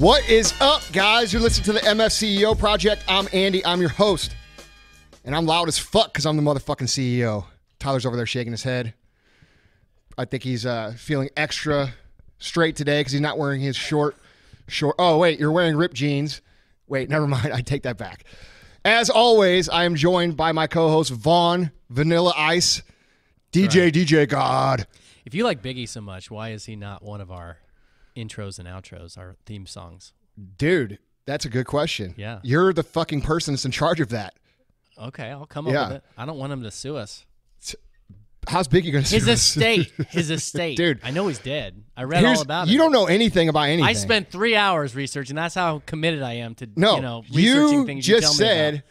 What is up, guys? You're listening to the MFCEO Project. I'm Andy. I'm your host. And I'm loud as fuck because I'm the motherfucking CEO. Tyler's over there shaking his head. I think he's feeling extra straight today because he's not wearing his short. Oh, wait, you're wearing ripped jeans. Wait, never mind. I take that back. As always, I am joined by my co-host, Vaughn Vanilla Ice, DJ God. If you like Biggie so much, why is he not one of our intros and outros, our theme songs? Dude, that's a good question. Yeah. You're the fucking person that's in charge of that. Okay, I'll come up with it. I don't want him to sue us. How's Biggie going to sue us? His estate. Dude. I know he's dead. I read all about it. You don't know anything about anything. I spent 3 hours researching. That's how committed I am to researching you things just you tell said, me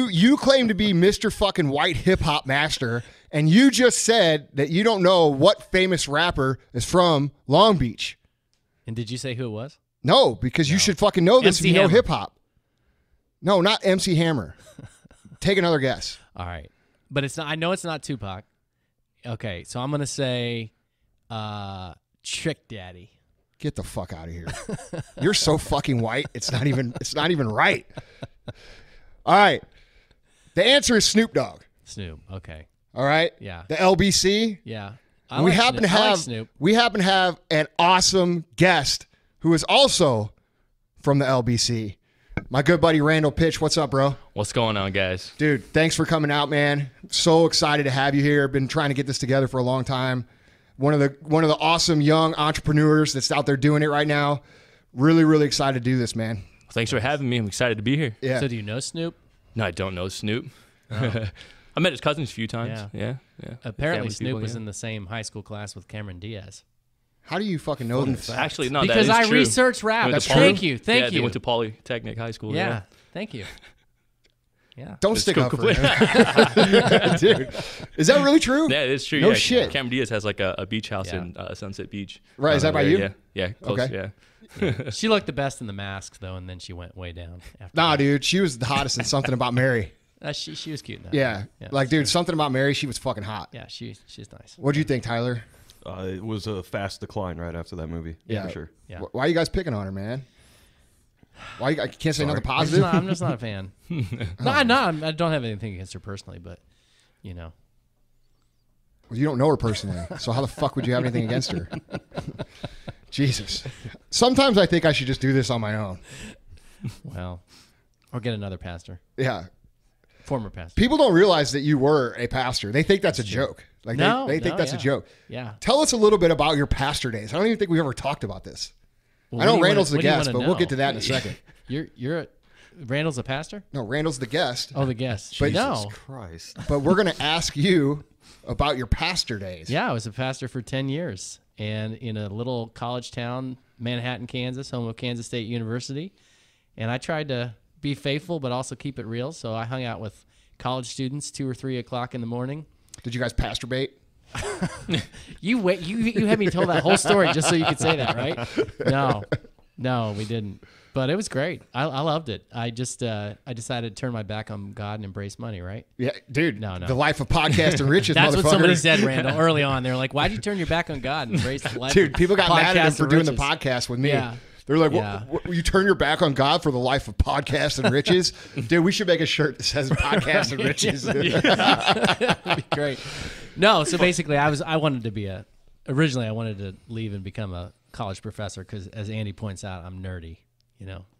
about. You claim to be Mr. fucking white hip-hop master, and you just said that you don't know what famous rapper is from Long Beach. And did you say who it was? No, because you should fucking know this MC if you know Hammer. hip-hop. No, not MC Hammer. Take another guess. All right. But it's not. I know it's not Tupac. Okay, so I'm going to say Trick Daddy. Get the fuck out of here. You're so fucking white. It's not even right. All right. The answer is Snoop Dogg. Snoop. Okay. All right? Yeah. The LBC. Yeah. We happen to have an awesome guest who is also from the LBC. My good buddy Randall Pich. What's up, bro? What's going on, guys? Dude, thanks for coming out, man. So excited to have you here. Been trying to get this together for a long time. One of the awesome young entrepreneurs that's out there doing it right now. Really, really excited to do this, man. Thanks for having me. I'm excited to be here. Yeah. So do you know Snoop? No, I don't know Snoop. Oh. I met his cousins a few times. Yeah. Apparently, Family Snoop people, was yeah. in the same high school class with Cameron Diaz. How do you fucking know this? Actually, no, Because that is I true. researched rap. That's Thank true? you. Thank They you. went to Polytechnic High School. Yeah. Thank you. Yeah. Don't stick up for him. Dude, is that really true? Yeah, it's true. No yeah. shit. Cameron Diaz has like a beach house Yeah. in Sunset Beach. Right, is that by there, you? Yeah. Yeah. Close. Okay. Yeah. She looked the best in the mask, though, and then she went way down. After Nah, that. dude, she was the hottest in Something About Mary. She was cute. In that. Yeah. Like, dude, Something About Mary, she was fucking hot. Yeah, she's nice. What'd you think, Tyler? It was a fast decline right after that movie. Yeah. For sure. Yeah. Why are you guys picking on her, man? Why you can't say nothing I'm positive? just not a fan. I don't have anything against her personally, but you know. Well, you don't know her personally, so how the fuck would you have anything against her? Jesus. Sometimes I think I should just do this on my own. Well, or get another pastor, Yeah. former pastor. People don't realize that you were a pastor. They think that's a joke. Like they think that's a joke. Yeah. Tell us a little bit about your pastor days. I don't even think we ever talked about this. Well, I know what do you Randall's the what do you guest, wanna but we'll know? get to that in a second. Randall's a pastor? No, Randall's the guest. Oh, the guest. But no. Christ. But we're going to ask you about your pastor days. Yeah, I was a pastor for 10 years and in a little college town, Manhattan, Kansas, home of Kansas State University. And I tried to be faithful but also keep it real. So I hung out with college students 2 or 3 o'clock in the morning. Did you guys pasturbate? You had me tell that whole story just so you could say that, right? No, we didn't. But it was great. I loved it. I just I decided to turn my back on God and embrace money, right? Yeah, dude. No. The life of podcast and riches, That's motherfucker. what somebody said, Randall, early on. They're like, why'd you turn your back on God and embrace the life Dude, of people got mad at him podcast for and doing the riches? podcast with me. Yeah. They're like, Yeah. you turn your back on God for the life of podcast and riches? Dude, we should make a shirt that says podcast and riches. That'd be great. No, so basically I wanted to originally I wanted to leave and become a college professor because, as Andy points out, I'm nerdy,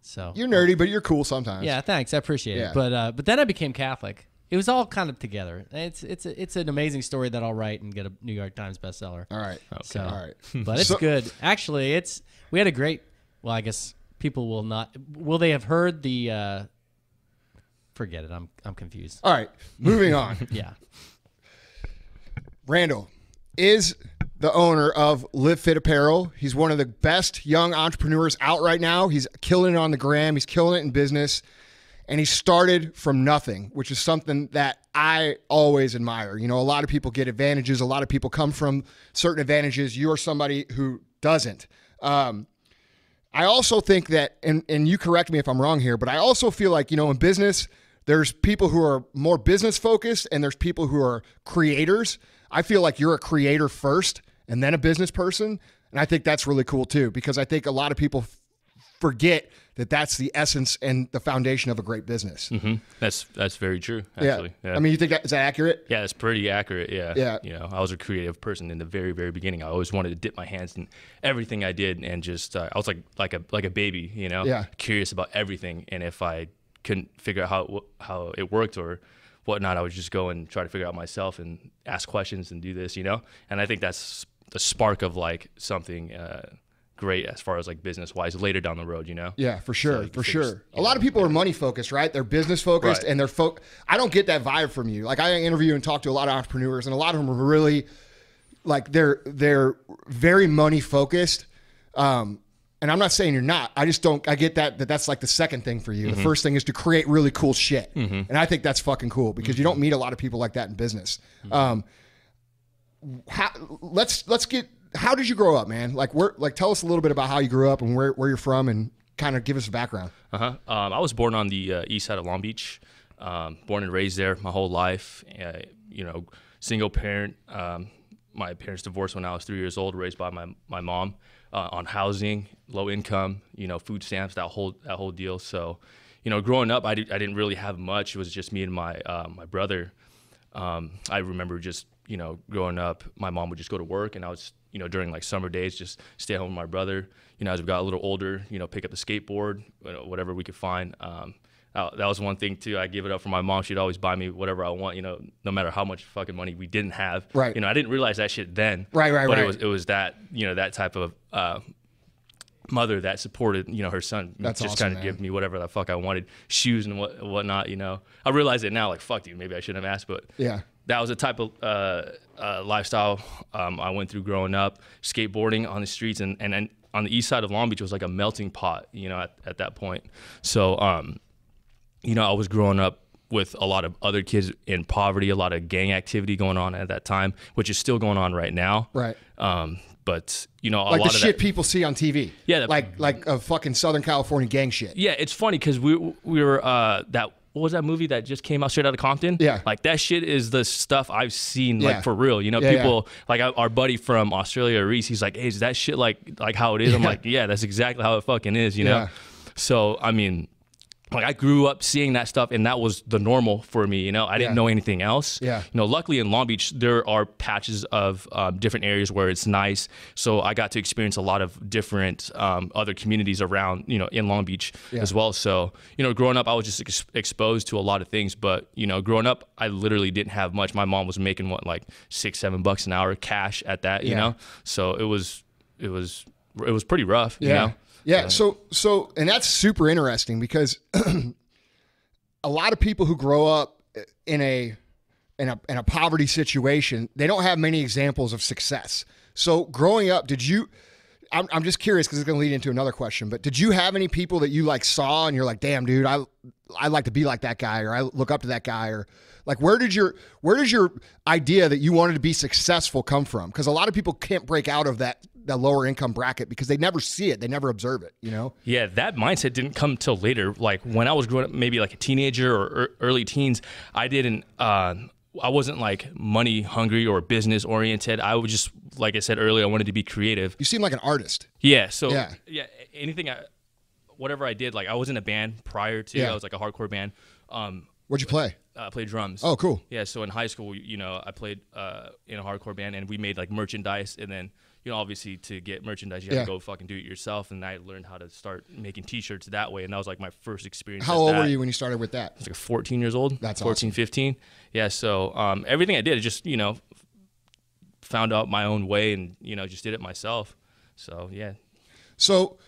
so. You're nerdy, but you're cool sometimes. Yeah, thanks. I appreciate Yeah. it. But then I became Catholic. It was all kind of together. It's an amazing story that I'll write and get a New York Times bestseller. All right. Okay. So, All right. But it's good. Actually, we had a great, well, I guess people will they have heard the, forget it. I'm confused. All right. Moving on. Yeah. Randall is the owner of Live Fit Apparel. He's one of the best young entrepreneurs out right now. He's killing it on the gram. He's killing it in business. And he started from nothing, which is something that I always admire. A lot of people get advantages. A lot of people come from certain advantages. You are somebody who doesn't. I also think that, and you correct me if I'm wrong here, but I also feel like, in business, there's people who are more business focused and there's people who are creators. I feel like you're a creator first and then a business person. And I think that's really cool too, because I think a lot of people forget that that's the essence and the foundation of a great business. That's very true, actually. Yeah. I mean, you think is that accurate? Yeah, it's pretty accurate. Yeah. Yeah. You know, I was a creative person in the very, very beginning. I always wanted to dip my hands in everything I did, and just I was like a baby, you know, Yeah. curious about everything. And if I couldn't figure out how it worked or whatnot, I would just go and try to figure out myself and ask questions and do this, you know. And I think that's the spark of like something great as far as like business wise later down the road, you know. Yeah, for sure, you for can sure. figure- A lot of people are money focused, right? They're business focused, Right. and I don't get that vibe from you. Like I interview and talk to a lot of entrepreneurs, and a lot of them are really like they're very money focused. And I'm not saying you're not. I just don't. I get that's like the second thing for you. The first thing is to create really cool shit, and I think that's fucking cool because you don't meet a lot of people like that in business. Let's get. How did you grow up, man? Like, tell us a little bit about how you grew up and where you're from, and kind of give us a background. I was born on the east side of Long Beach. Born and raised there my whole life. You know, single parent. My parents divorced when I was 3 years old. Raised by my mom on housing, low income. You know, food stamps, that whole deal. So, you know, growing up, I didn't really have much. It was just me and my brother. I remember just, you know, growing up, my mom would just go to work, and I was, you know, during like summer days, just stay home with my brother. You know, as we got a little older, you know, pick up the skateboard, whatever we could find. That was one thing too. I give it up for my mom. She'd always buy me whatever I want, you know, no matter how much fucking money we didn't have. Right. You know, I didn't realize that shit then. Right. But it was that, you know, that type of mother that supported, you know, her son. That's just awesome, kind of give me whatever the fuck I wanted, shoes and whatnot. You know, I realize it now. Like, fuck you. Maybe I shouldn't have asked, but Yeah. that was a type of lifestyle I went through growing up, skateboarding on the streets, and on the east side of Long Beach was like a melting pot, you know, at that point. So, you know, I was growing up with a lot of other kids in poverty, a lot of gang activity going on at that time, which is still going on right now. Right. But, you know, a Like lot the of shit that, people see on TV. Yeah, like a fucking Southern California gang shit. yeah, it's funny because we were what was that movie that just came out straight out of Compton? Yeah. Like that shit is the stuff I've seen Yeah. like for real. You know, Yeah, people like our buddy from Australia, Reese, he's like, hey, is that shit like how it is? I'm like, yeah, that's exactly how it fucking is, you know? Yeah. So, I mean, like I grew up seeing that stuff, and that was the normal for me. You know, I didn't know anything else. Yeah. You know, luckily in Long Beach there are patches of different areas where it's nice. So I got to experience a lot of different other communities around, you know, in Long Beach as well. So, you know, growing up, I was just exposed to a lot of things. But you know, growing up, I literally didn't have much. My mom was making like $6-7 an hour cash at that. You know, so it was pretty rough. You know? Yeah. So, and that's super interesting because a lot of people who grow up in a poverty situation, they don't have many examples of success. So growing up, I'm just curious because it's going to lead into another question, but did you have any people that you like saw and you're like, damn, dude, I'd like to be like that guy, or I look up to that guy, or like, where does your idea that you wanted to be successful come from? Because a lot of people can't break out of that lower income bracket because they never see it. They never observe it, you know? Yeah, that mindset didn't come till later. Like when I was growing up, maybe like a teenager or early teens, I wasn't like money hungry or business oriented. I was just, like I said earlier, I wanted to be creative. You seem like an artist. Yeah. So Yeah. anything, whatever I did, like I was in a band prior to, I was like a hardcore band. What'd you play? I played drums. Oh, cool. Yeah. So in high school, you know, I played in a hardcore band, and we made like merchandise, and then, you know, obviously to get merchandise, you have to go fucking do it yourself. And I learned how to start making t-shirts that way. And that was like my first experience. How old were you when you started with that? I was like 14 years old. That's 14, awesome. 15. Yeah. So everything I did, I just, you know, found out my own way and, you know, just did it myself. So, yeah. So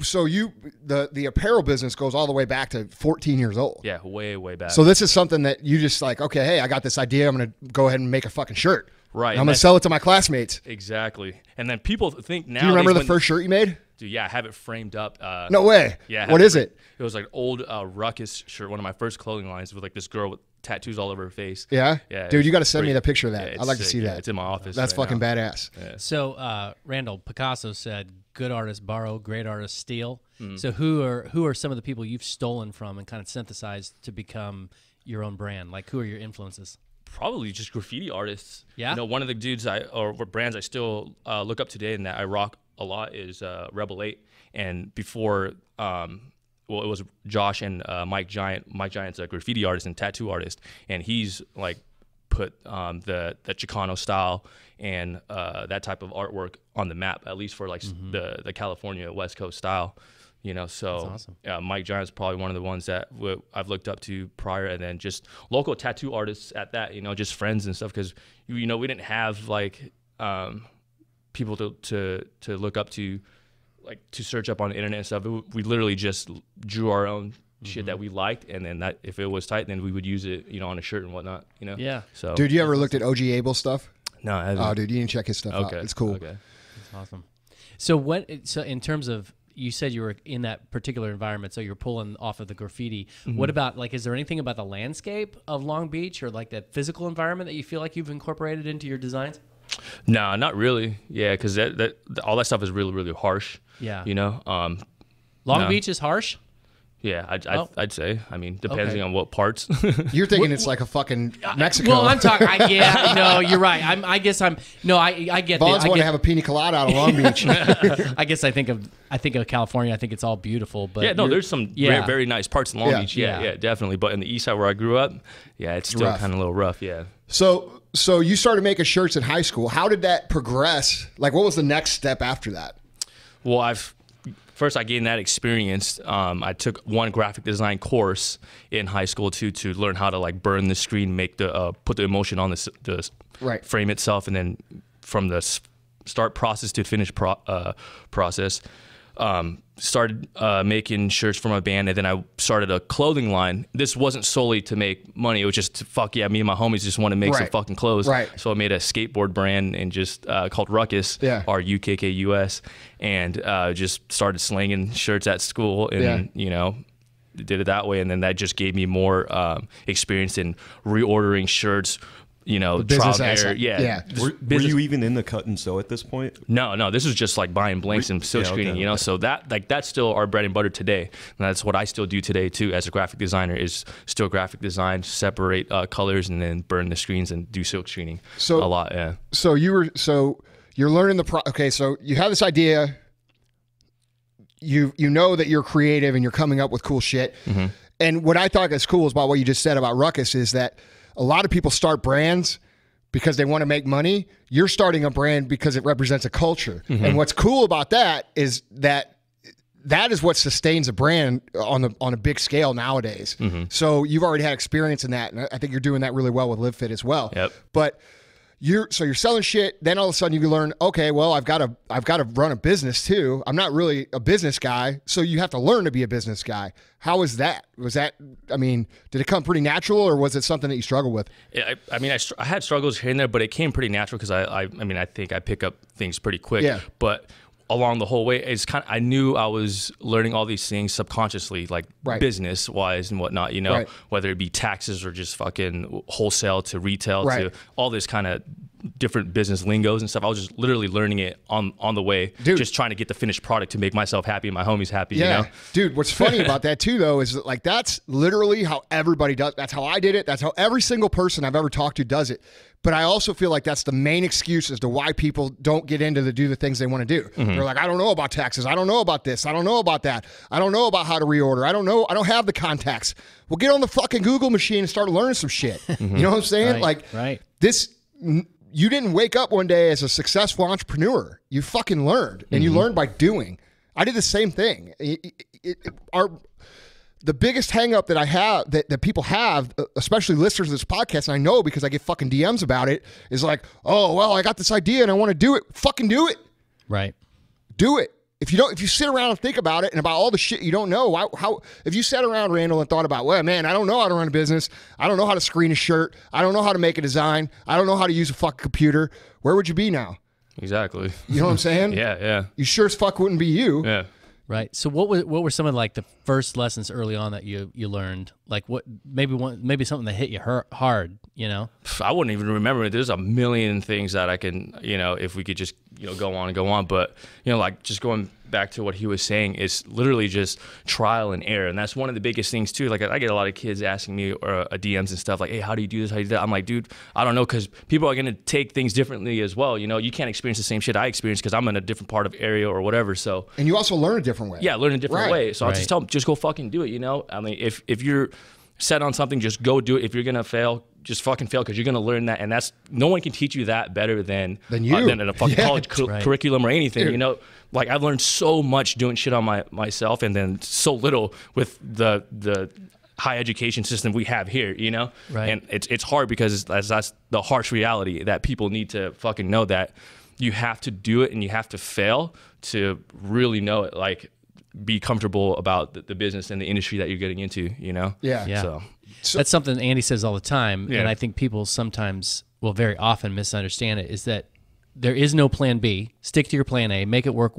the apparel business goes all the way back to 14 years old. Yeah. Way, way back. So this is something that you just like, okay, hey, I got this idea. I'm going to go ahead and make a fucking shirt. Right. And I'm going to sell it to my classmates. Exactly. And then people think now. Do you remember the first shirt you made? Dude, yeah, I have it framed up. No way. Yeah. What is it? It was like an old Ruckus shirt, one of my first clothing lines, with like this girl with tattoos all over her face. Yeah? Yeah. Dude, you got to send pretty- me the picture of that. yeah, I'd it's like to sick. see Yeah, that. it's in my office. That's right fucking now. badass. Yeah. So, Randall, Picasso said, "Good artists borrow, great artists steal." Mm-hmm. So, who are some of the people you've stolen from and kind of synthesized to become your own brand? Like, who are your influences? Probably just graffiti artists. Yeah? You know, one of the dudes or brands I still look up today and that I rock a lot is Rebel 8. And before, well, it was Josh and Mike Giant. Mike Giant's a graffiti artist and tattoo artist, and he's like put the Chicano style and that type of artwork on the map, at least for like the California West Coast style. You know, so awesome. Mike Giant's probably one of the ones that I've looked up to prior, and then just local tattoo artists at that, you know, just friends and stuff, because, you know, we didn't have like people to look up to, like to search up on the internet and stuff. We literally just drew our own shit that we liked, and then that if it was tight, then we would use it, you know, on a shirt and whatnot, you know. Yeah. So, Dude, you ever looked at OG Abel's stuff? No, I haven't. Oh, dude, you need to check his stuff out. It's cool. That's awesome. So so in terms of, you said you were in that particular environment, so you're pulling off of the graffiti. What about, like, is there anything about the landscape of Long Beach or like that physical environment that you feel like you've incorporated into your designs? No, not really. Yeah, because that all that stuff is really, really harsh. Yeah. You know. Long Beach is harsh? Yeah, I'd say. I mean, depending on what parts. You're thinking it's like a fucking Mexico. Well, I'm talking. Yeah, no, you're right. I get. Vaughn's want to have a pina colada out of Long Beach. I guess I think of California. I think it's all beautiful, but yeah, no, there's some very, very nice parts in Long Beach. Yeah, definitely. But in the east side where I grew up, yeah, it's still kind of a little rough. Yeah. So you started making shirts in high school. How did that progress? Like, what was the next step after that? Well, First, I gained that experience. I took one graphic design course in high school to learn how to like burn the screen, make the put the emotion on the frame itself, and then from the start process to finish process. Started making shirts for my band, and then I started a clothing line. This wasn't solely to make money. It was just to, me and my homies just want to make some fucking clothes. Right. So I made a skateboard brand and just called Ruckus, RUKKUS, and just started slinging shirts at school, and you know, did it that way. And then that just gave me more experience in reordering shirts. You know, trial and error. Yeah. Were you even in the cut and sew at this point? No. This was just like buying blanks and silk screening, you know. So that's still our bread and butter today. And that's what I still do today too as a graphic designer, is still graphic design, separate colors, and then burn the screens and do silk screening. So a lot, yeah. So you're learning okay, so you have this idea. You know that you're creative and you're coming up with cool shit. And what I thought is cool about what you just said about Ruckus is that a lot of people start brands because they want to make money. You're starting a brand because it represents a culture. And what's cool about that is that is what sustains a brand on a big scale nowadays. So you've already had experience in that, and I think you're doing that really well with LiveFit as well. Yep. But you're selling shit. Then all of a sudden you learn, okay, well, I've got to run a business too. I'm not really a business guy, so you have to learn to be a business guy. How was that? I mean, did it come pretty natural, or was it something that you struggled with? Yeah, I had struggles here and there, but it came pretty natural because I think I pick up things pretty quick. Yeah. But along the whole way, I knew I was learning all these things subconsciously, like business wise and whatnot, you know, whether it be taxes or just fucking wholesale to retail to all this kind of different business lingos and stuff. I was just literally learning it on the way, just trying to get the finished product to make myself happy and my homies happy. Yeah. You know? Dude, what's funny about that too, though, is that, like, that's literally how everybody does. That's how I did it. That's how every single person I've ever talked to does it. But I also feel like that's the main excuse as to why people don't get into do the things they want to do. They're like, I don't know about taxes. I don't know about this. I don't know about that. I don't know about how to reorder. I don't know. I don't have the contacts. Well, get on the fucking Google machine and start learning some shit. You know what I'm saying? This, you didn't wake up one day as a successful entrepreneur. You fucking learned, and you learned by doing. I did the same thing. The biggest hang up that I have, that people have, especially listeners of this podcast, and I know because I get fucking DMs about it, is like, oh, well, I got this idea and I want to do it. Fucking do it. Right. Do it. If you sit around and think about it and about all the shit you don't know, if you sat around, Randall, and thought about, well, man, I don't know how to run a business. I don't know how to screen a shirt. I don't know how to make a design. I don't know how to use a fucking computer. Where would you be now? Exactly. You know what I'm saying? Yeah. You sure as fuck wouldn't be you. Yeah. Right. So what were some of like the first lessons early on that you learned? Like what maybe something that hit you hard, you know? I wouldn't even remember it. There's a million things that I can, you know, if we could just, you know, go on and go on. But, you know, like just going back to what he was saying, is literally just trial and error. And that's one of the biggest things too. Like, I get a lot of kids asking me or DMs and stuff like, hey, how do you do this? How do you do that? I'm like, dude, I don't know, because people are going to take things differently as well. You know, you can't experience the same shit I experienced because I'm in a different part of area or whatever. So, and you also learn a different way. Yeah, learn a different way. So I'll just tell them, just go fucking do it. You know, I mean, if you're set on something, just go do it. If you're going to fail, just fucking fail, because you're going to learn that. And that's, no one can teach you that better than you, than in a fucking college curriculum or anything. Dude. You know, like, I've learned so much doing shit on myself, and then so little with the high education system we have here, you know? And it's hard because that's the harsh reality that people need to fucking know, that you have to do it and you have to fail to really know it, like, be comfortable about the business and the industry that you're getting into, you know? So that's something Andy says all the time, and I think people sometimes, well, very often misunderstand it, is that there is no plan B. Stick to your plan A, make it work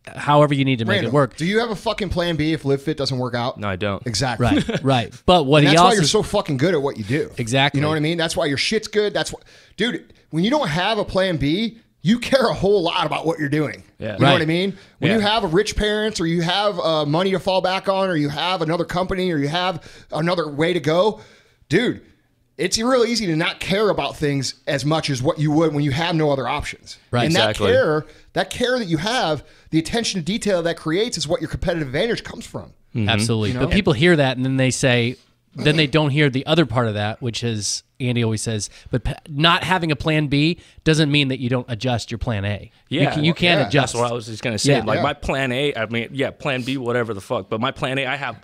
however you need to make it work. Do you have a fucking plan B if Live Fit doesn't work out? No, I don't. Exactly. Right. But what that's why you're so fucking good at what you do. Exactly. You know what I mean? That's why your shit's good. That's what, dude, when you don't have a plan B, you care a whole lot about what you're doing. You know what I mean? When you have rich parents, or you have money to fall back on, or you have another company, or you have another way to go, dude, it's real easy to not care about things as much as what you would when you have no other options. And that care that you have, the attention to detail that creates, is what your competitive advantage comes from. Absolutely. You know? But people hear that, and then they say, then they don't hear the other part of that, which is, Andy always says, but not having a plan B doesn't mean that you don't adjust your plan A. You can adjust. That's what I was just going to say. My plan A, I mean, plan B, whatever the fuck, but my plan A, I have,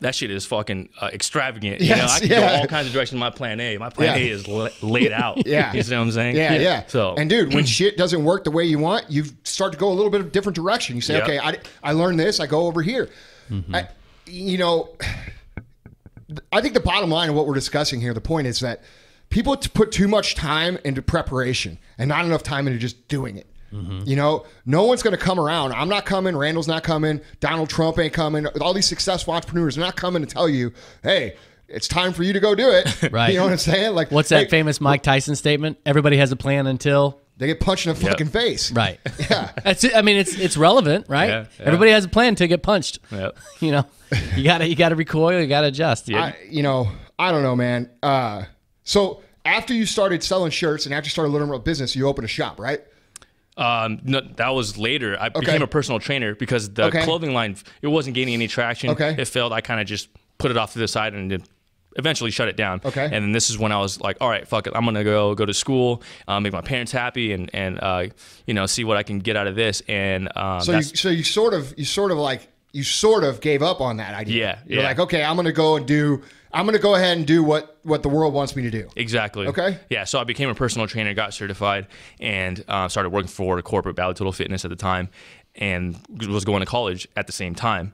that shit is fucking extravagant. You know, I can go all kinds of directions in my plan A. My plan A is laid out. You know what I'm saying? So, and dude, when shit doesn't work the way you want, you start to go a little bit of a different direction. You say, okay, I learned this, I go over here. You know, I think the bottom line of what we're discussing here, the point is that people put too much time into preparation and not enough time into just doing it. You know, no one's going to come around. I'm not coming. Randall's not coming. Donald Trump ain't coming. All these successful entrepreneurs are not coming to tell you, hey, it's time for you to go do it. You know what I'm saying? Like, what's that famous Mike Tyson statement? Everybody has a plan until they get punched in the fucking face. That's it. I mean, it's relevant, right? Everybody has a plan to get punched. You know, you gotta recoil. You gotta adjust. I don't know, man. So after you started selling shirts and after you started learning about business, you opened a shop, right? No, that was later. I became a personal trainer because the clothing line, it wasn't gaining any traction. It failed. I kind of just put it off to the side and eventually shut it down. And then this is when I was like, all right, fuck it. I'm going to go to school, make my parents happy, and you know, see what I can get out of this. And so you sort of gave up on that idea. You're like, okay, I'm going to go ahead and do what the world wants me to do. Exactly. Yeah, so I became a personal trainer, got certified, and started working for corporate Bally Total Fitness at the time, and was going to college at the same time.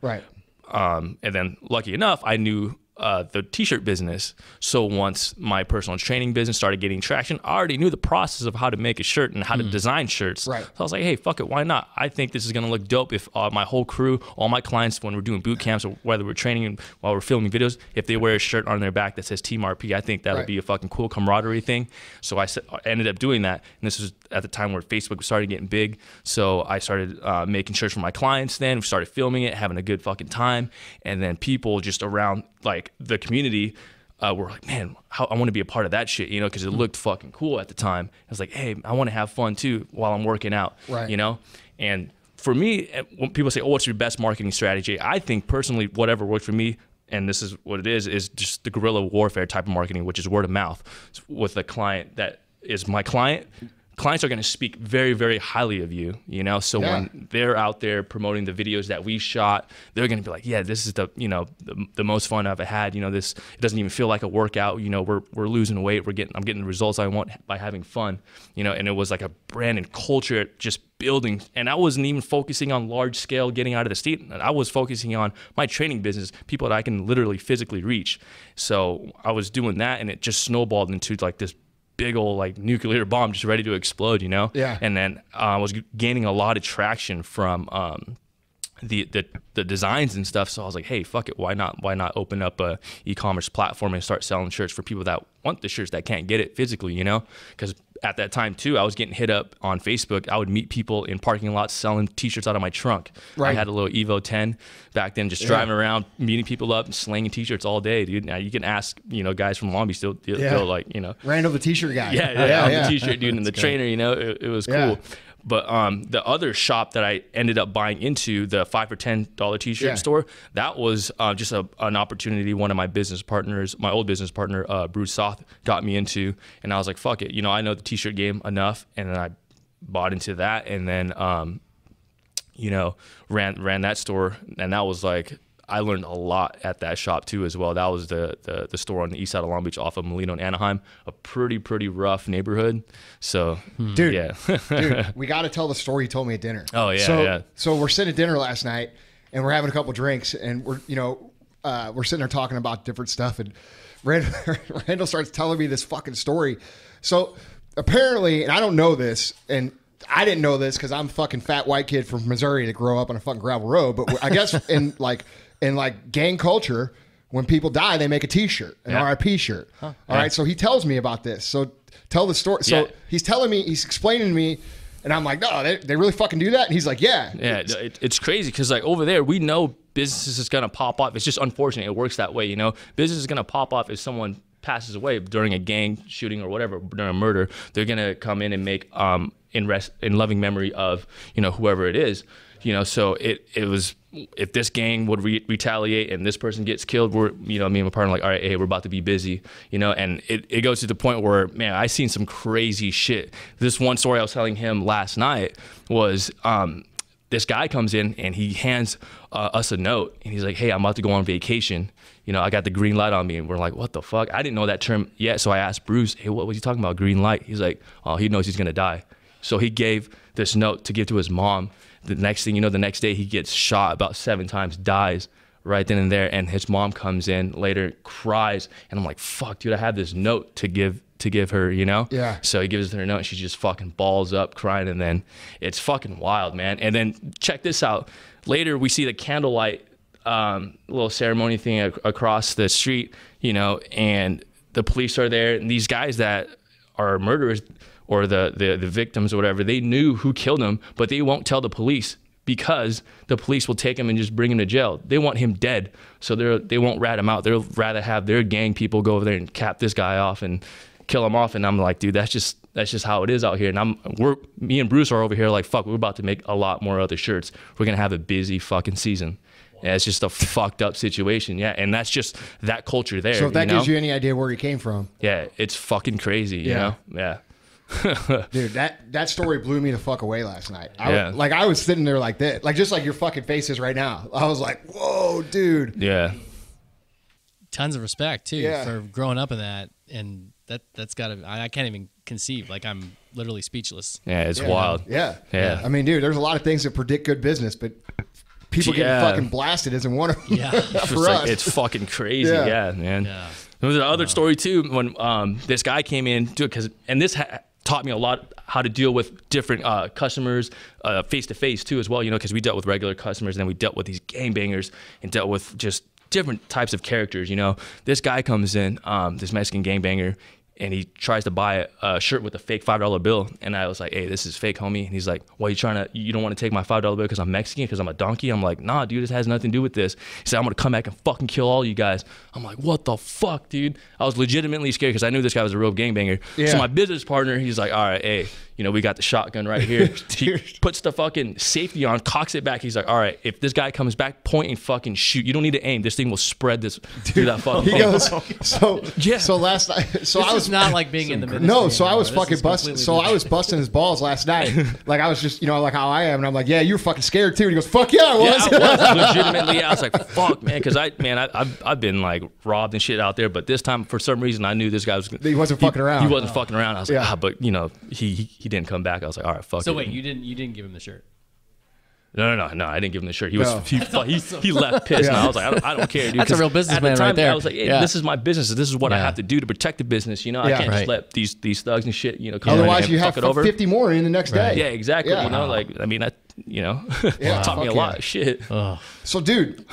And then, lucky enough, I knew the t-shirt business. So once my personal training business started getting traction, I already knew the process of how to make a shirt and how to design shirts. So I was like, hey, fuck it, why not? I think this is going to look dope if my whole crew, all my clients, when we're doing boot camps or whether we're training while we're filming videos, if they wear a shirt on their back that says Team RP, I think that'll be a fucking cool camaraderie thing. So I ended up doing that. And this was at the time where Facebook started getting big. So I started making shirts for my clients then. We started filming it, having a good fucking time. And then people just around, like, the community were like, man, I want to be a part of that shit, you know, because it looked fucking cool at the time. I was like, hey, I want to have fun too while I'm working out, you know? And for me, when people say, oh, what's your best marketing strategy? I think personally, whatever works for me, and this is what it is just the guerrilla warfare type of marketing, which is word of mouth with a client that is my client. Clients are going to speak very, very highly of you, you know? So when they're out there promoting the videos that we shot, they're going to be like, yeah, this is the, you know, the most fun I've had. You know, it doesn't even feel like a workout. You know, we're losing weight. I'm getting the results I want by having fun, you know? And it was like a brand and culture just building. And I wasn't even focusing on large scale getting out of the state. I was focusing on my training business, people that I can literally physically reach. So I was doing that, and it just snowballed into like this big old like nuclear bomb just ready to explode, you know? And then I was gaining a lot of traction from the designs and stuff. So I was like, hey, fuck it, why not open up a e-commerce platform and start selling shirts for people that want the shirts that can't get it physically, you know? Because at that time too, I was getting hit up on Facebook. I would meet people in parking lots selling t-shirts out of my trunk. Right. I had a little Evo 10 back then, just driving around, meeting people up and slinging t-shirts all day, dude. Now you can ask, you know, guys from Long Beach still like, you know. Randall, the t-shirt guy. Yeah, the t-shirt dude and the trainer, you know, it was cool. But the other shop that I ended up buying into, the $5 or $10 t-shirt store, that was just an opportunity one of my business partners, my old business partner, Bruce Soth, got me into. And I was like, fuck it. You know, I know the t-shirt game enough. And then I bought into that and then, you know, ran that store. And that was like, I learned a lot at that shop too as well. That was the store on the east side of Long Beach off of Molino and Anaheim, a pretty rough neighborhood. So, dude, we got to tell the story you told me at dinner. Oh, yeah, So we're sitting at dinner last night and we're having a couple drinks and we're sitting there talking about different stuff and Randall starts telling me this fucking story. So apparently, and I don't know this, and I didn't know this because I'm a fucking fat white kid from Missouri to grow up on a fucking gravel road, but I guess in gang culture, when people die, they make a t-shirt, an RIP shirt. All right. So he tells me about this. So tell the story. So he's telling me, he's explaining to me, and I'm like, no, they really fucking do that? And he's like, yeah. Yeah, it's crazy because like over there, we know business is going to pop off. It's just unfortunate. It works that way, you know? Business is going to pop off if someone passes away during a gang shooting or whatever, during a murder. They're going to come in and make in loving memory of, you know, whoever it is. You know, so it was, if this gang would retaliate and this person gets killed, we're, you know, me and my partner are like, all right, hey, we're about to be busy, you know, and it goes to the point where, man, I seen some crazy shit. This one story I was telling him last night was, this guy comes in and he hands us a note and he's like, hey, I'm about to go on vacation. You know, I got the green light on me. And we're like, what the fuck? I didn't know that term yet. So I asked Bruce, hey, what was he talking about, green light? He's like, oh, he knows he's going to die. So he gave this note to give to his mom. The next thing you know, the next day he gets shot about 7 times, dies right then and there. And his mom comes in later, cries. And I'm like, fuck, dude, I have this note to give her, you know? Yeah. So he gives her a note and she just fucking balls up crying. And then it's fucking wild, man. And then check this out. Later, we see the candlelight little ceremony thing across the street, you know, and the police are there. And these guys that are murderers or the victims or whatever, they knew who killed him, but they won't tell the police because the police will take him and just bring him to jail. They want him dead, so they won't rat him out. They'll rather have their gang people go over there and cap this guy off and kill him off. And I'm like, dude, that's just how it is out here. And me and Bruce are over here like, fuck, we're about to make a lot more other shirts. We're gonna have a busy fucking season. Yeah, it's just a fucked up situation. Yeah, and that's just that culture there. So if that gives you any idea where he came from. Yeah, it's fucking crazy, you know? Yeah. Dude, that story blew me the fuck away last night. I was sitting there like this, like just like your fucking face is right now. I was like, whoa, dude. Yeah. Tons of respect too for growing up in that, and that's gotta. I can't even conceive. Like I'm literally speechless. Yeah, it's wild. Yeah. I mean, dude, there's a lot of things that predict good business, but people getting fucking blasted isn't one of them. Yeah, for us. It's fucking crazy. Yeah, man. Yeah. There was another story too when this guy came in, and this taught me a lot how to deal with different customers face to face too as well, you know, because we dealt with regular customers and then we dealt with these gangbangers and dealt with just different types of characters, you know. This guy comes in, this Mexican gangbanger, and he tries to buy a shirt with a fake $5 bill. And I was like, hey, this is fake, homie. And he's like, well, you don't want to take my $5 bill because I'm Mexican, because I'm a donkey? I'm like, nah, dude, this has nothing to do with this. He said, I'm going to come back and fucking kill all you guys. I'm like, what the fuck, dude? I was legitimately scared because I knew this guy was a real gangbanger. Yeah. So my business partner, he's like, all right, hey, you know, we got the shotgun right here. He puts the fucking safety on, cocks it back. He's like, all right, if this guy comes back, point and fucking shoot. You don't need to aim. This thing will sread this through that fucking thing. He goes, so last night, I was not like being in the ministry. No, so I was fucking busting. So I was busting his balls last night. Like I was just, you know, like how I am. And I'm like, yeah, you were fucking scared too. And he goes, fuck yeah, I was. Yeah, I was legitimately. I was like, fuck, man, because I've been like robbed and shit out there. But this time, for some reason, I knew this guy was. He wasn't fucking around. He wasn't fucking around. I was like, but you know, he didn't come back. I was like, all right, fuck. So wait, you didn't give him the shirt? No, I didn't give him the shirt. He left pissed. And I was like, I don't care, dude. That's a real businessman right there. I was like, hey, this is my business. This is what I have to do to protect the business. You know, I can't just let these thugs and shit, you know, come otherwise you have fuck it over. 50 more in the next day. Yeah, exactly. You know, like, I mean, you know, Yeah, taught me a fuck lot yeah. of shit. So, dude,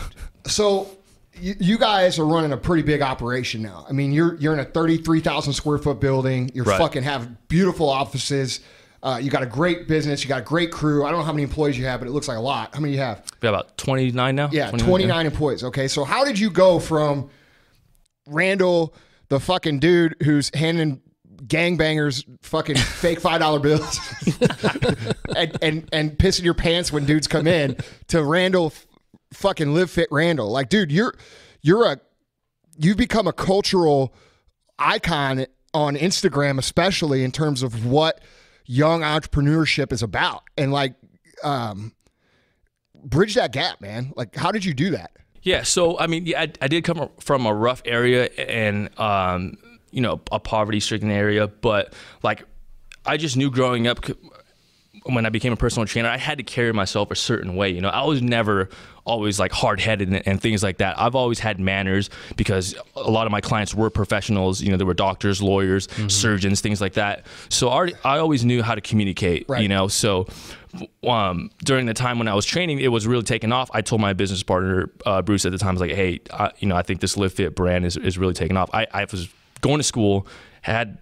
you guys are running a pretty big operation now. I mean, you're in a 33,000 square foot building. You're Right. fucking have beautiful offices. You got a great business. You got a great crew. I don't know how many employees you have, but it looks like a lot. How many you have? We got about 29 now. Yeah, 29 employees. Okay, so how did you go from Randall, the fucking dude who's handing gangbangers fucking fake $5 bills and pissing your pants when dudes come in, to Randall, fucking Live Fit Randall? Like, dude, you've become a cultural icon on Instagram, especially in terms of what young entrepreneurship is about. And like, bridge that gap, man. Like, how did you do that? Yeah, so I mean, yeah, I did come from a rough area and you know, a poverty-stricken area, but like, I just knew growing up, when I became a personal trainer, I had to carry myself a certain way. You know, I was never always like hard-headed and things like that. I've always had manners because a lot of my clients were professionals. You know, they were doctors, lawyers, surgeons, things like that. So I always knew how to communicate, Right. you know, so during the time when I was training, it was really taking off. I told my business partner, Bruce, at the time, I was like, hey, you know, I think this Live Fit brand is really taking off. I was going to school, had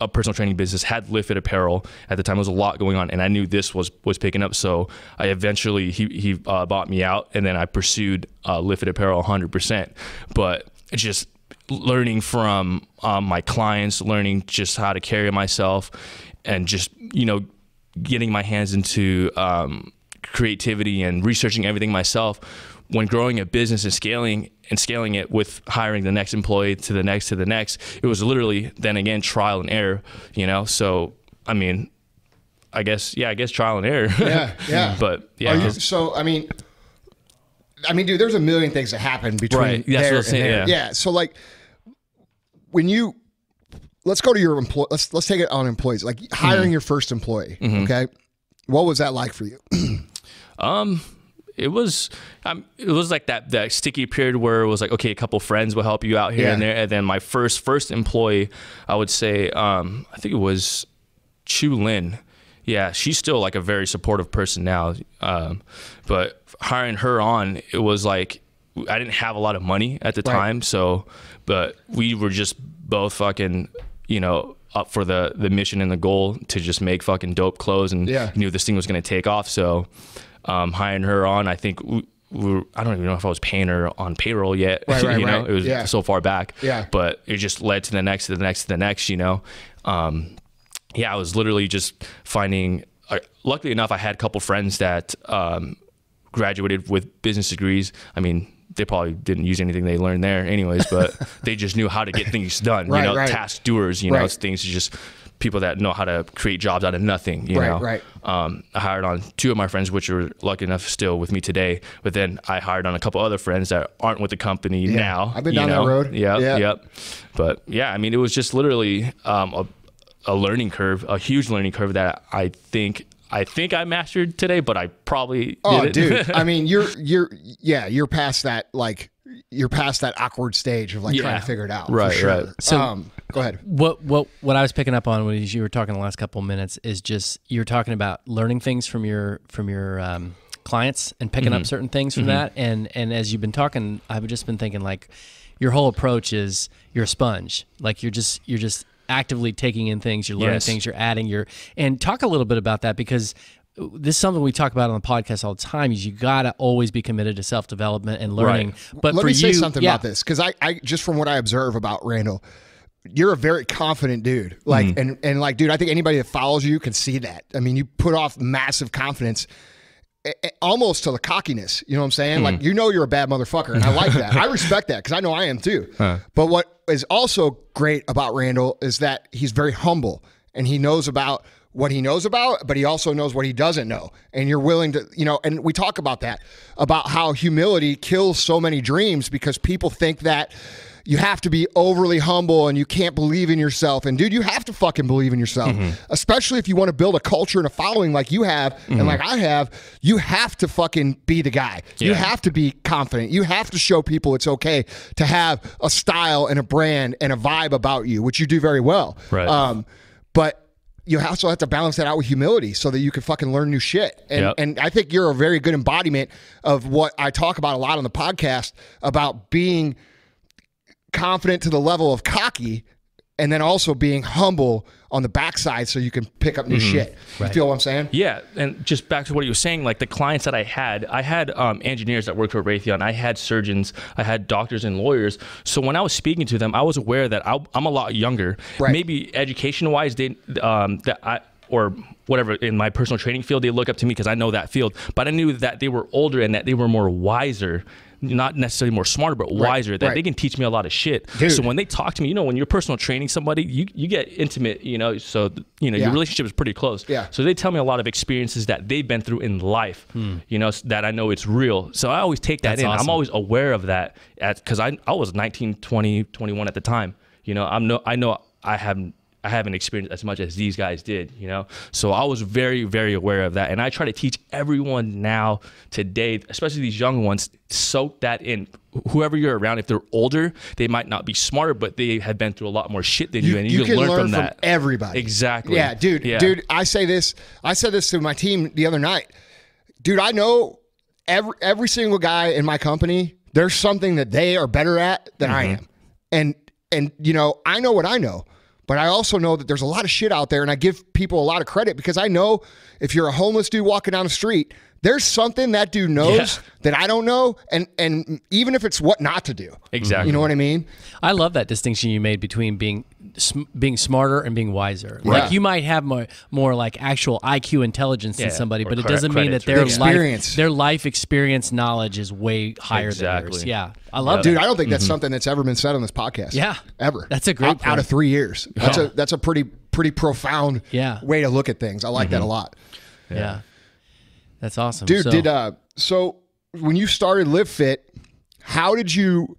a personal training business, had Live Fit apparel. At the time, there was a lot going on, and I knew this was picking up. So I eventually, he bought me out, and then I pursued Live Fit apparel 100%. But just learning from my clients, learning just how to carry myself, and just, you know, getting my hands into creativity and researching everything myself. When growing a business and scaling it with hiring the next employee to the next, it was literally then again trial and error, you know. So I mean, I guess trial and error. Yeah. But yeah. So I mean, dude, there's a million things that happen between Right. That's there what I'm and saying, there. yeah. So like, let's go to your employee. Let's take it on employees. Like hiring your first employee. Okay, what was that like for you? It was like that sticky period where it was like, okay, a couple friends will help you out here and there. And then my first employee, I would say, I think it was Chu Lin. Yeah, she's still like a very supportive person now. But hiring her on, it was like, I didn't have a lot of money at the time. So, but we were just both fucking, you know, up for the mission and the goal to just make fucking dope clothes, and knew this thing was going to take off. So, hiring her on, I think I don't even know if I was paying her on payroll yet. You know, it was so far back. But it just led to the next, you know. I was literally just finding, luckily enough, I had a couple friends that graduated with business degrees. I mean, they probably didn't use anything they learned there anyways, but they just knew how to get things done, you know, task doers, you know, it's things just people that know how to create jobs out of nothing, you know. I hired on 2 of my friends, which are lucky enough still with me today, but then I hired on a couple other friends that aren't with the company now. I've been down that road. Yep. But yeah, I mean, it was just literally a learning curve, a huge learning curve that I think I mastered today, but I probably didn't. Dude, I mean, you're past that, like, you're past that awkward stage of like trying to figure it out. Right, for sure. right. So go ahead. What I was picking up on when you were talking the last couple of minutes is just, you were talking about learning things from your clients and picking up certain things from that. And as you've been talking, I've just been thinking, like, your whole approach is you're a sponge. Like, you're just actively taking in things, you're learning things, you're adding and talk a little bit about that, because this is something we talk about on the podcast all the time, is you got to always be committed to self-development and learning. But let for me say you, something about this, because I just from what I observe about Randall, you're a very confident dude. Like, and like, dude, I think anybody that follows you can see that. I mean, you put off massive confidence, almost to the cockiness. You know what I'm saying? Like, you know, you're a bad motherfucker, and I like that. I respect that, because I know I am too. But what is also great about Randall is that he's very humble, and he knows about what he knows about, but he also knows what he doesn't know. And you're willing to, you know, and we talk about that, about how humility kills so many dreams, because people think that you have to be overly humble and you can't believe in yourself. And dude, you have to fucking believe in yourself, especially if you want to build a culture and a following like you have and like I have. You have to fucking be the guy. You have to be confident. You have to show people it's okay to have a style and a brand and a vibe about you, which you do very well. Right. But you also have to balance that out with humility so that you can fucking learn new shit. And I think you're a very good embodiment of what I talk about a lot on the podcast about being confident to the level of cocky, and then also being humble on the backside so you can pick up new shit. You feel what I'm saying? Yeah, and just back to what you were saying, like the clients that I had engineers that worked for Raytheon, I had surgeons, I had doctors and lawyers. So when I was speaking to them, I was aware that I'm a lot younger. Maybe education-wise, or whatever, in my personal training field, they look up to me because I know that field. But I knew that they were older and that they were more wiser. Not necessarily more smarter, but wiser, that they can teach me a lot of shit. Dude. So when they talk to me, when you're personal training somebody, you get intimate, so, your relationship is pretty close. So they tell me a lot of experiences that they've been through in life, that I know it's real. So I always take that in. Awesome. I'm always aware of that because I was 19, 20, 21 at the time. I know I haven't experienced as much as these guys did, So I was very, very aware of that. And I try to teach everyone now today, especially these young ones, soak that in. Whoever you're around, if they're older, they might not be smarter, but they have been through a lot more shit than you, and you can learn from that. Everybody. Exactly. Yeah, dude. Yeah. Dude, I said this to my team the other night. Dude, I know every single guy in my company, there's something that they are better at than I am. And I know what I know. But I also know that there's a lot of shit out there, and I give people a lot of credit because I know if you're a homeless dude walking down the street, there's something that dude knows that I don't know, and even if it's what not to do. Exactly. You know what I mean? I love that distinction you made between being smarter and being wiser. Yeah. Like you might have more like actual IQ intelligence than somebody, but it doesn't mean that their life experience knowledge is way higher than yours. Yeah. I love that. Dude, I don't think that's something that's ever been said on this podcast. Yeah. Ever. That's a great out of 3 years. That's a pretty profound way to look at things. I like that a lot. Yeah. That's awesome. Dude, so when you started Live Fit, how did you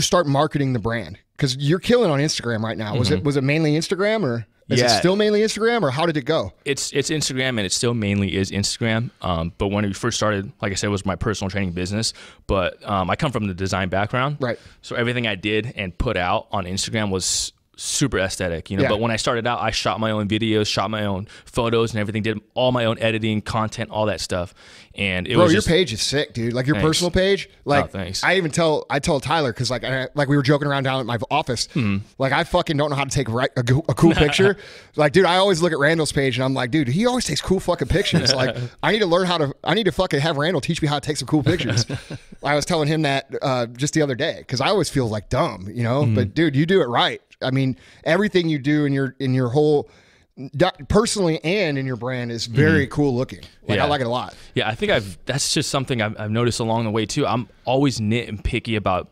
start marketing the brand? Because you're killing on Instagram right now. Was it mainly Instagram, or is it still mainly Instagram, or how did it go? It's Instagram, and it still mainly is Instagram. But when we first started, like I said, it was my personal training business. But I come from the design background, right? So everything I did and put out on Instagram was super aesthetic, But when I started out, I shot my own videos, shot my own photos and everything, did all my own editing, content, all that stuff. And your page is sick, dude. Like your personal page. Like, thanks. I told Tyler, because like we were joking around down at my office. Like I fucking don't know how to take a cool picture. Like, dude, I always look at Randall's page and I'm like, dude, he always takes cool fucking pictures. Like, I need to fucking have Randall teach me how to take some cool pictures. I was telling him that just the other day because I always feel like dumb, But dude, you do it right. I mean, everything you do in your whole personally and in your brand is very cool looking. Like I like it a lot. Yeah, I think that's just something I've noticed along the way too. I'm always nit and picky about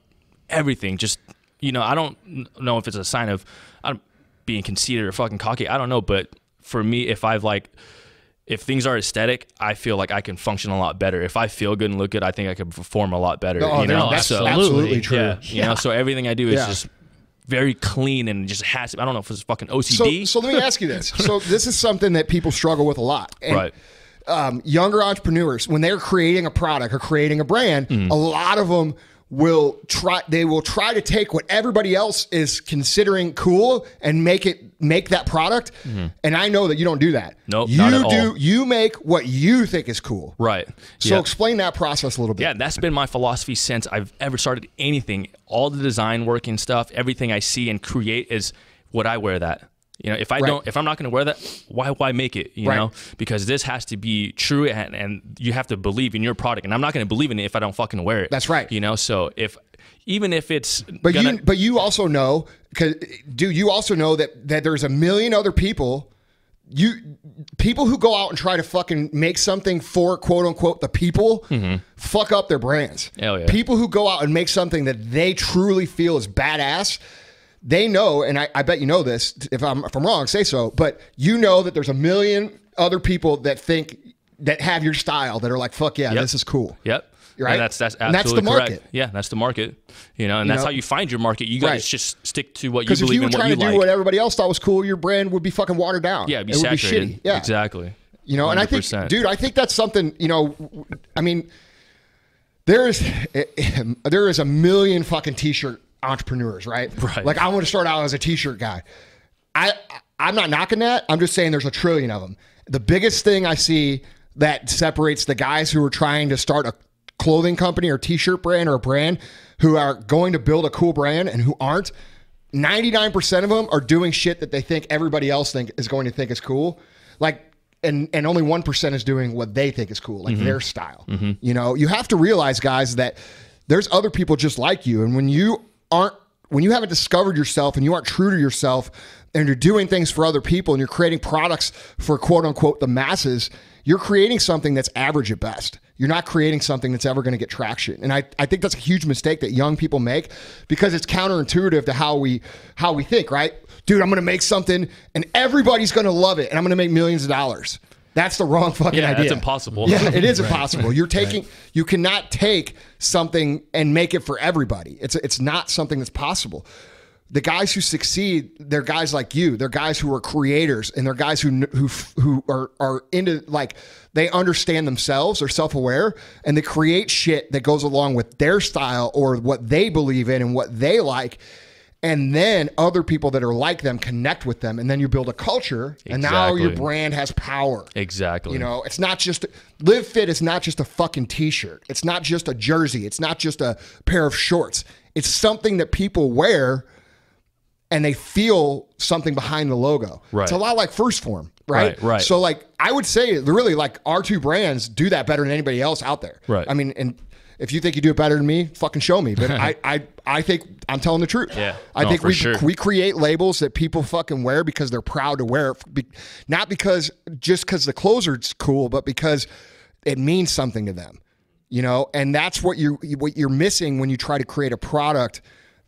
everything. Just I don't know if it's a sign of I'm being conceited or fucking cocky. I don't know, but for me, if things are aesthetic, I feel like I can function a lot better. If I feel good and look good, I think I can perform a lot better. That's absolutely true. Yeah, so everything I do is just very clean and just has to, I don't know if it's fucking OCD. So let me ask you this. So this is something that people struggle with a lot. And, younger entrepreneurs, when they're creating a product or creating a brand, a lot of them will try to take what everybody else is considering cool and make that product. And I know that you don't do that. Nope, not at all. You make what you think is cool. Right. So explain that process a little bit. Yeah, that's been my philosophy since I've ever started anything. All the design work and stuff, everything I see and create is would I wear that? If I'm not going to wear that, why make it? You know, because this has to be true, and you have to believe in your product. And I'm not going to believe in it if I don't fucking wear it. That's right. So even if it's, but you also know, you also know that there's a million other people. People who go out and try to fucking make something for quote unquote the people fuck up their brands. Hell yeah. People who go out and make something that they truly feel is badass. They know, and I bet you know this. If I'm wrong, say so. But you know that there's a million other people that have your style that are like, fuck yeah, this is cool. Yep. Right. And that's absolutely and that's the market. Correct. Yeah, that's the market. And that's how you find your market. You guys just stick to what you believe in, what you like. Because if you were trying to do what everybody else thought was cool, your brand would be fucking watered down. Yeah, it'd be saturated. Would be shitty. Yeah, exactly. 100%. And I think, dude, I think that's something. I mean, there is a million fucking t-shirt entrepreneurs, right? Right. Like I want to start out as a t-shirt guy. I'm not knocking that. I'm just saying there's a trillion of them. The biggest thing I see that separates the guys who are trying to start a clothing company or t-shirt brand or a brand who are going to build a cool brand and who aren't, 99% of them are doing shit that they think everybody else is going to think is cool. Like, and only 1% is doing what they think is cool, like their style. You know, you have to realize, guys, that there's other people just like you. And when you haven't discovered yourself and you aren't true to yourself and you're doing things for other people and you're creating products for quote unquote the masses, you're creating something that's average at best. You're not creating something that's ever going to get traction. And I think that's a huge mistake that young people make because it's counterintuitive to how we think, right? Dude, I'm going to make something and everybody's going to love it and I'm going to make millions of dollars. That's the wrong fucking idea. That's impossible. Yeah, it is impossible. You're taking, you cannot take something and make it for everybody. It's not something that's possible. The guys who succeed, they're guys like you. They're guys who are creators, and they're guys who are into, like, they understand themselves, they're self-aware, and they create shit that goes along with their style or what they believe in and what they like. And then other people that are like them connect with them, and then you build a culture, and now your brand has power. Exactly. You know, it's not just Live Fit is not just a fucking t-shirt. It's not just a jersey. It's not just a pair of shorts. It's something that people wear and they feel something behind the logo. Right. It's a lot like First Form, right? Right. So, like, I would say really, like, our two brands do that better than anybody else out there. Right. I mean, and if you think you do it better than me, fucking show me. But I think I'm telling the truth. Yeah. I think we create labels that people fucking wear because they're proud to wear it. Not because the clothes are cool, but because it means something to them. You know, and that's what you're missing when you try to create a product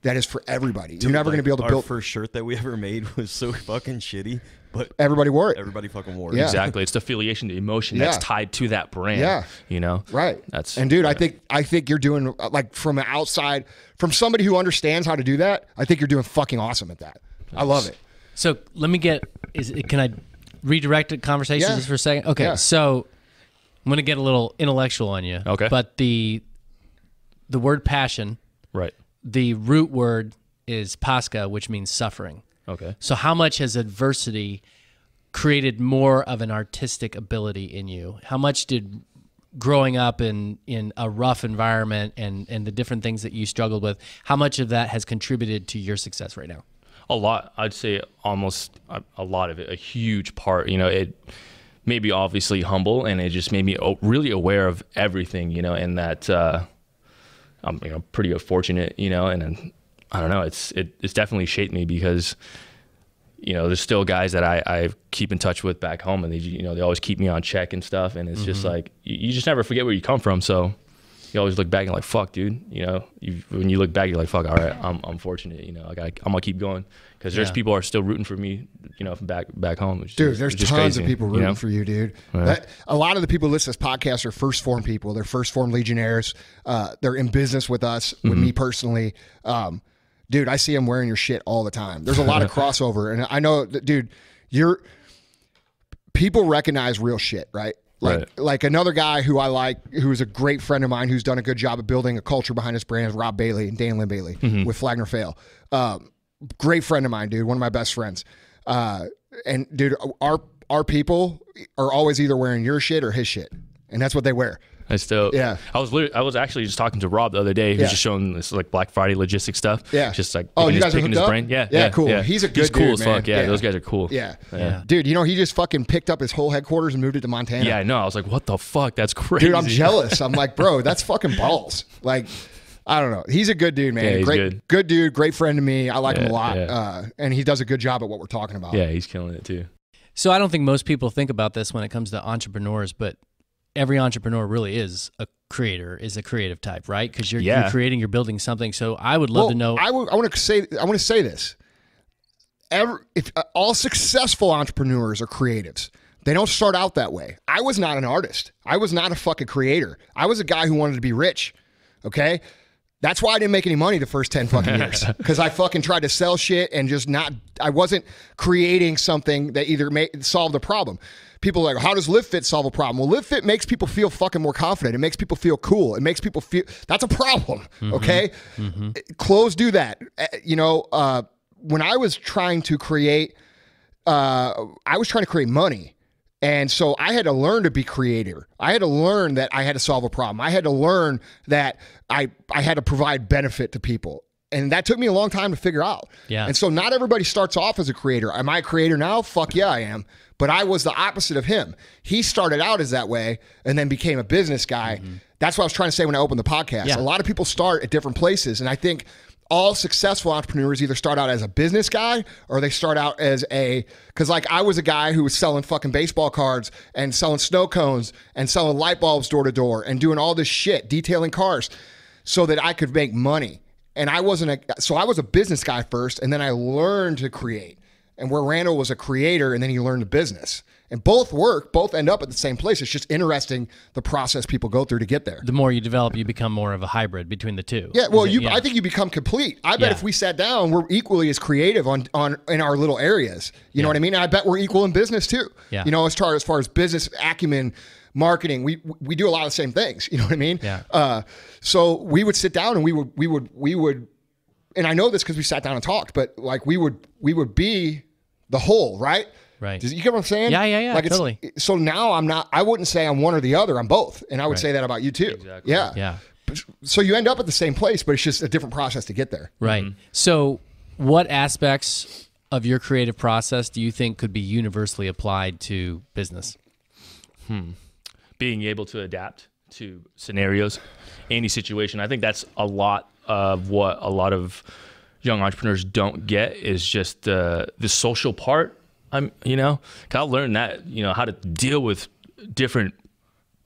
that is for everybody. You're never going to be able to build. Our first shirt that we ever made was so fucking shitty, but everybody wore it. Everybody fucking wore it. Yeah. Exactly. It's the affiliation, the emotion that's tied to that brand. Yeah. You know? Right. And dude, I think you're doing, like, from an outside, from somebody who understands how to do that, I think you're doing fucking awesome at that. I love it. So let me can I redirect the conversation just for a second? Okay. Yeah. So I'm going to get a little intellectual on you. Okay. But the word passion, right. The root word is pasca, which means suffering. Okay. So how much has adversity created more of an artistic ability in you? How much did growing up in a rough environment and the different things that you struggled with, how much of that has contributed to your success right now? A lot. I'd say almost a lot of it, a huge part. You know, it made me obviously humble, and it just made me really aware of everything, you know, and that I'm, you know, pretty fortunate, you know, and I don't know, it's definitely shaped me because, you know, there's still guys that I keep in touch with back home, and they always keep me on check and stuff, and it's just like you just never forget where you come from, so you always look back and like, fuck, dude, you know, when you look back, you're like, fuck, all right, I'm fortunate, you know, like I'm gonna keep going because there's people are still rooting for me, you know, from back home. Dude, there's tons crazy, of people rooting, you know? for you, dude. Right. A lot of the people who listen to this podcast are First Form people. They're First Form Legionnaires. They're in business with us, with me personally. Dude, I see them wearing your shit all the time. There's a lot of crossover, and I know that, dude, people recognize real shit, right? Like another guy who I like, who's a great friend of mine, who's done a good job of building a culture behind his brand, is Rob Bailey and Dan Lynn Bailey with Flagner Fail. Great friend of mine, dude. One of my best friends. And dude, our people are always either wearing your shit or his shit, and that's what they wear. I was actually just talking to Rob the other day. He was just showing this like Black Friday logistics stuff. Yeah. Just like you guys picking his up? brain. Yeah, cool. Yeah. He's cool cool dude, as man. fuck. Yeah, those guys are cool. Yeah. Dude, you know, he just fucking picked up his whole headquarters and moved it to Montana. Yeah, I know. I was like, what the fuck? That's crazy. Dude, I'm jealous. I'm like, bro, that's fucking balls. Like, I don't know. He's a good dude, man. Yeah, he's good dude, great friend to me. I like him a lot. Yeah. And he does a good job at what we're talking about. Yeah, he's killing it too. So I don't think most people think about this when it comes to entrepreneurs, but every entrepreneur really is a creative type, right? Because you're creating, you're building something. So I would love to know. I want to say this. All successful entrepreneurs are creatives. They don't start out that way. I was not an artist. I was not a fucking creator. I was a guy who wanted to be rich. Okay. That's why I didn't make any money the first 10 fucking years, because I fucking tried to sell shit and I wasn't creating something that either solved a problem. People are like, how does Live Fit solve a problem? Well, Live Fit makes people feel fucking more confident. It makes people feel cool. It makes people feel, that's a problem. Okay. Clothes do that. You know, when I was trying to create I was trying to create money. And so I had to learn to be creative. I had to learn that I had to solve a problem. I had to learn that I had to provide benefit to people. And that took me a long time to figure out. Yeah. And so not everybody starts off as a creator. Am I a creator now? Fuck yeah, I am. But I was the opposite of him. He started out as that way and then became a business guy. That's what I was trying to say when I opened the podcast. Yeah. A lot of people start at different places. And I think all successful entrepreneurs either start out as a business guy or they start out as because like I was a guy who was selling fucking baseball cards and selling snow cones and selling light bulbs door to door and doing all this shit, detailing cars so that I could make money. And I was a business guy first, and then I learned to create. And where Randall was a creator, and then he learned the business. And both end up at the same place. It's just interesting the process people go through to get there. The more you develop, you become more of a hybrid between the two. Yeah, well, I think you become complete. I bet if we sat down, we're equally as creative in our little areas. You know what I mean? And I bet we're equal in business too. Yeah. You know, as far as business acumen, marketing, we do a lot of the same things. You know what I mean? Yeah. So we would sit down and we would, and I know this because we sat down and talked, but like we would be the whole, right? Right. You get what I'm saying? Yeah, like totally. So now I wouldn't say I'm one or the other. I'm both. And I would say that about you too. Exactly. Yeah. Yeah. So you end up at the same place, but it's just a different process to get there. Right. So what aspects of your creative process do you think could be universally applied to business? Being able to adapt to scenarios, any situation. I think that's a lot of what a lot of young entrepreneurs don't get is just the social part. I learned that, how to deal with different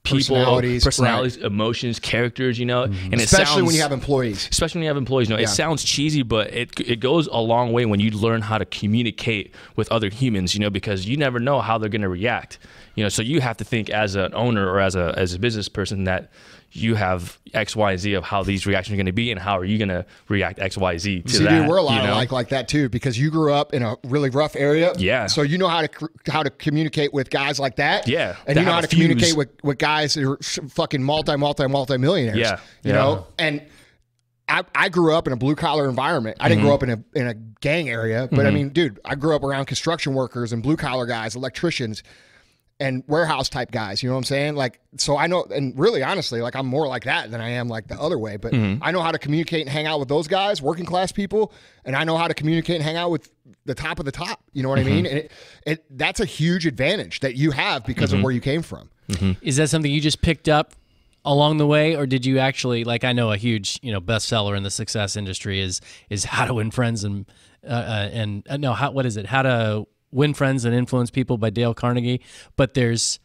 people, personalities, emotions, characters, and especially when you have employees. It sounds cheesy, but it goes a long way when you learn how to communicate with other humans, because you never know how they're going to react. So you have to think as an owner or as a business person that you have X, Y, Z of how these reactions are going to be and how are you going to react X, Y, Z to that. Dude, we're a lot like that too, because you grew up in a really rough area. Yeah. So you know how to communicate with guys like that. Yeah. And you know how to communicate with guys who are fucking multi-millionaires. Yeah. You know? And I grew up in a blue collar environment. I didn't grow up in a gang area, but I mean, dude, I grew up around construction workers and blue collar guys, electricians, and warehouse type guys, you know what I'm saying? Like, so I know, and really honestly, like I'm more like that than I am like the other way, but I know how to communicate and hang out with those guys, working class people. And I know how to communicate and hang out with the top of the top. You know what I mean? And that's a huge advantage that you have because of where you came from. Is that something you just picked up along the way, or did you actually, like, I know a huge, bestseller in the success industry is How to Win Friends How to Win Friends and Influence People by Dale Carnegie. But there's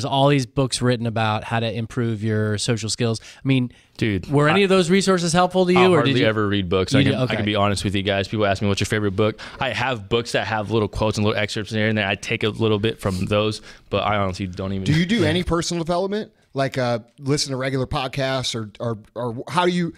all these books written about how to improve your social skills. I mean, dude, were any of those resources helpful to you? I or hardly did you ever read books. I can be honest with you guys. People ask me, what's your favorite book? I have books that have little quotes and little excerpts in there, and then I take a little bit from those, but I honestly don't even. Do you do any personal development? Like listen to regular podcasts or how do you